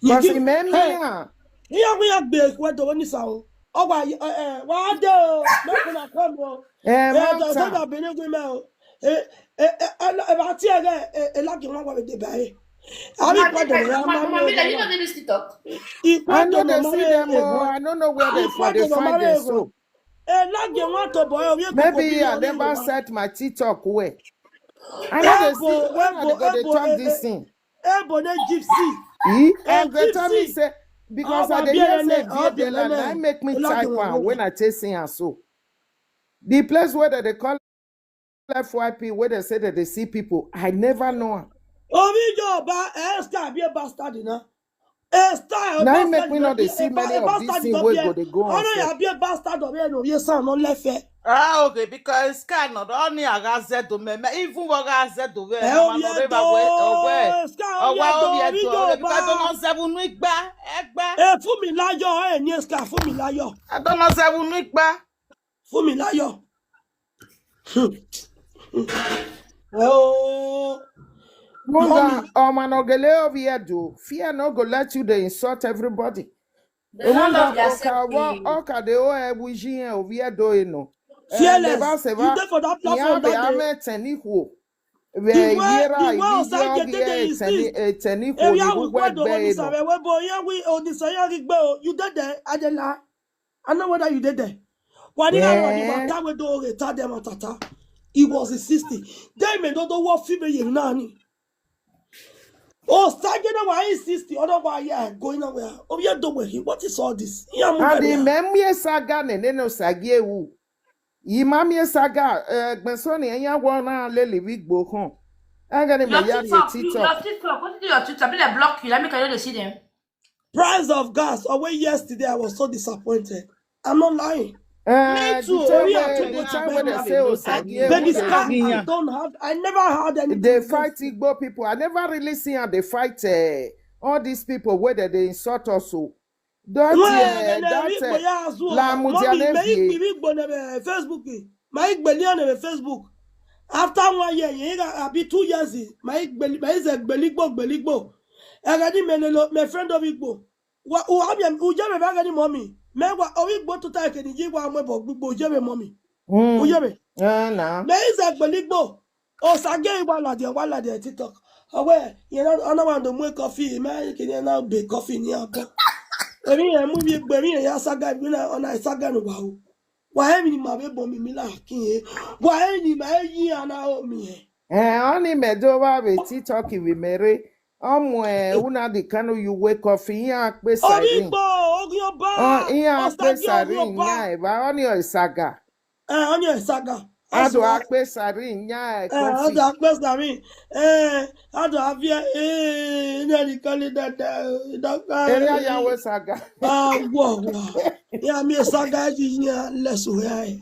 because yigi me a iya mi agbe kwedo woni sa o ogwa wa de o me ko na ko mo so mata that benin women eba ti ere elagi wọn wọle debe aye Mama, you know they used to talk. I know they see them more. I don't know where they find their soap. Maybe I never set my TikTok way. I know they see when I go they talk this thing. And they tell me say because I hear say I make me type one when I taste and so. The place where they call FYP where they say that they see people, I never know. Now make me not see many of these things where go they go on. Okay, because cannot only a gazette to me, even what gazette to wear. Fear no go let you they insult everybody. They don't love their self. Okay, they all bougie over here doing no. Fearless. You there for that platform that day. You did there, Adela. I know whether you did there. Why did I that way do them tata? It was a 60. They may not know what female you nani. Oh, starting away 60, otherwise, yeah, going nowhere. Oh, yeah, don't worry. What is all this? And the memory saga, and then no sagie. Imami saga, Bensoni, and ya wanna lily big book home. I got him a TikTok. What did your Twitter? Be block you. Let me can you see them. Price of gas. Away yesterday, I was so disappointed. I'm not lying. Me too. Baby Scar, I never had any. They fight Igbo people. I never really see how they fight all these people whether they insult us. So don't Facebook. After 1 year, I'll be 2 years. My Beligbo. I got my friend of Igbo. Who never got any mommy. Mewa owi gbo to ta keni ji wa mo bo jebe mommy. O jebe. Na. Me is agbeligbo. O sage wa la de TikTok. Owe, you know ona wan do mu coffee, me kini na be coffee ni aka. Emi e mu bi gbe mi ya saga bi na ona saga no wa o. Wa e mi ni ma be bo mi la kin e. Wa e ni ma yi ana o mi e. Oni medo wa be TikTok we mere. Una di kanu you wake up here pe sarin. Here pe sarin nya e ba oni o saga. Oni o saga. Ado pe sarin nya e coffee. Ado pe sarin. Ado avia na di kale da. Area ya we saga. Wo. Ya mi saga ji nya leso ya e.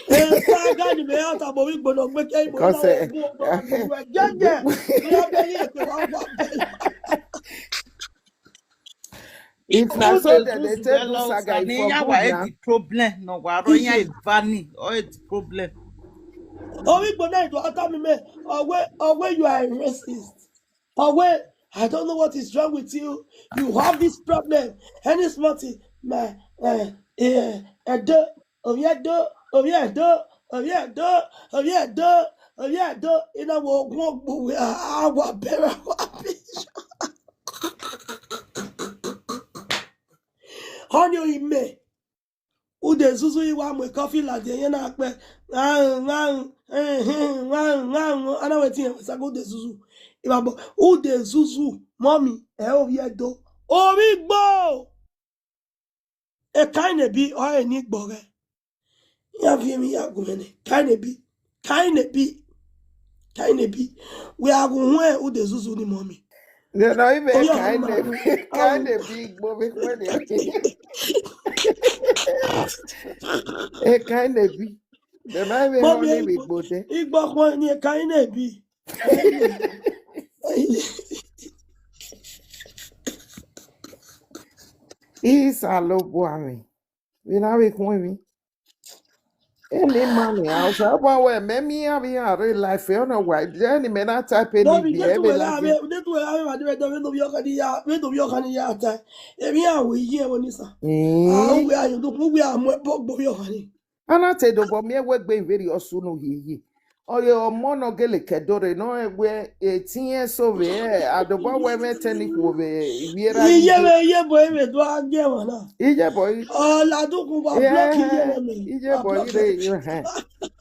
Saga ni me ata bo wi gbono gbe ke ibo na jeje it's not so that they tell you saga the problem no wa ro yan vani or the problem wi gbono ito ata mi me owe you are a racist owe I don't know what is wrong with you. You have this problem. Any smarty man in a walk our better. Honey, me. Ude Zuzu, you want my coffee like the Yana. I know what it's a good Zuzu. Ude Zuzu, mommy, do. Oh, big bow. A kind of be or a neat bogger. Ya vie mi ya gumene kind be we are going who the Zuzu ni mommy no even kind of big movie when it kind of be the man be only with bote igbo kwa ni kind be is a low boy we now we come any money else, I want me have a real life. You know why? Any man I type in the and I said, over me, work being very soon. Oyo mono gele kedore no egwe 18 years of adobo we meteni ko be wiera ije. Iye boy me do age wona. Ije boy. Oh la do ku ba block iye me. Ije boy Block re you he.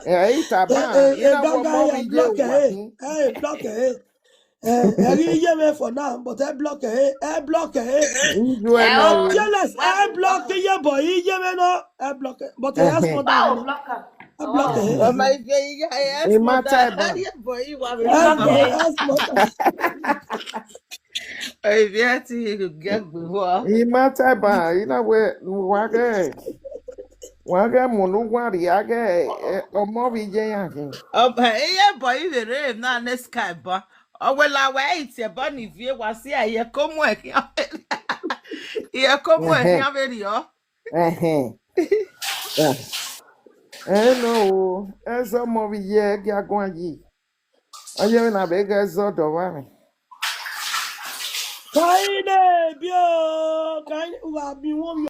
Itaba ina wo mo bi je block wahin. block iye me for now, but block Inju I'm eno. jealous. Block iye boy iye me no. Block but ask more Wow, than blocker. I block Oh my God, yes, Imata mother. ban. Yeah, boy, you want me ask more than if you had to get before. Imata ban. Ina we wage munu gwari age omo bi je yahin. Oh, but yeah, boy, you the rave now, next sky, but oh, well, I wait, your bunny view was here. You come work. You come work. You video. Eh. Hello, eso mo bi ye gi agwanji. Oye na be ga zo do wa mi. Kaine bio kaine wa bi won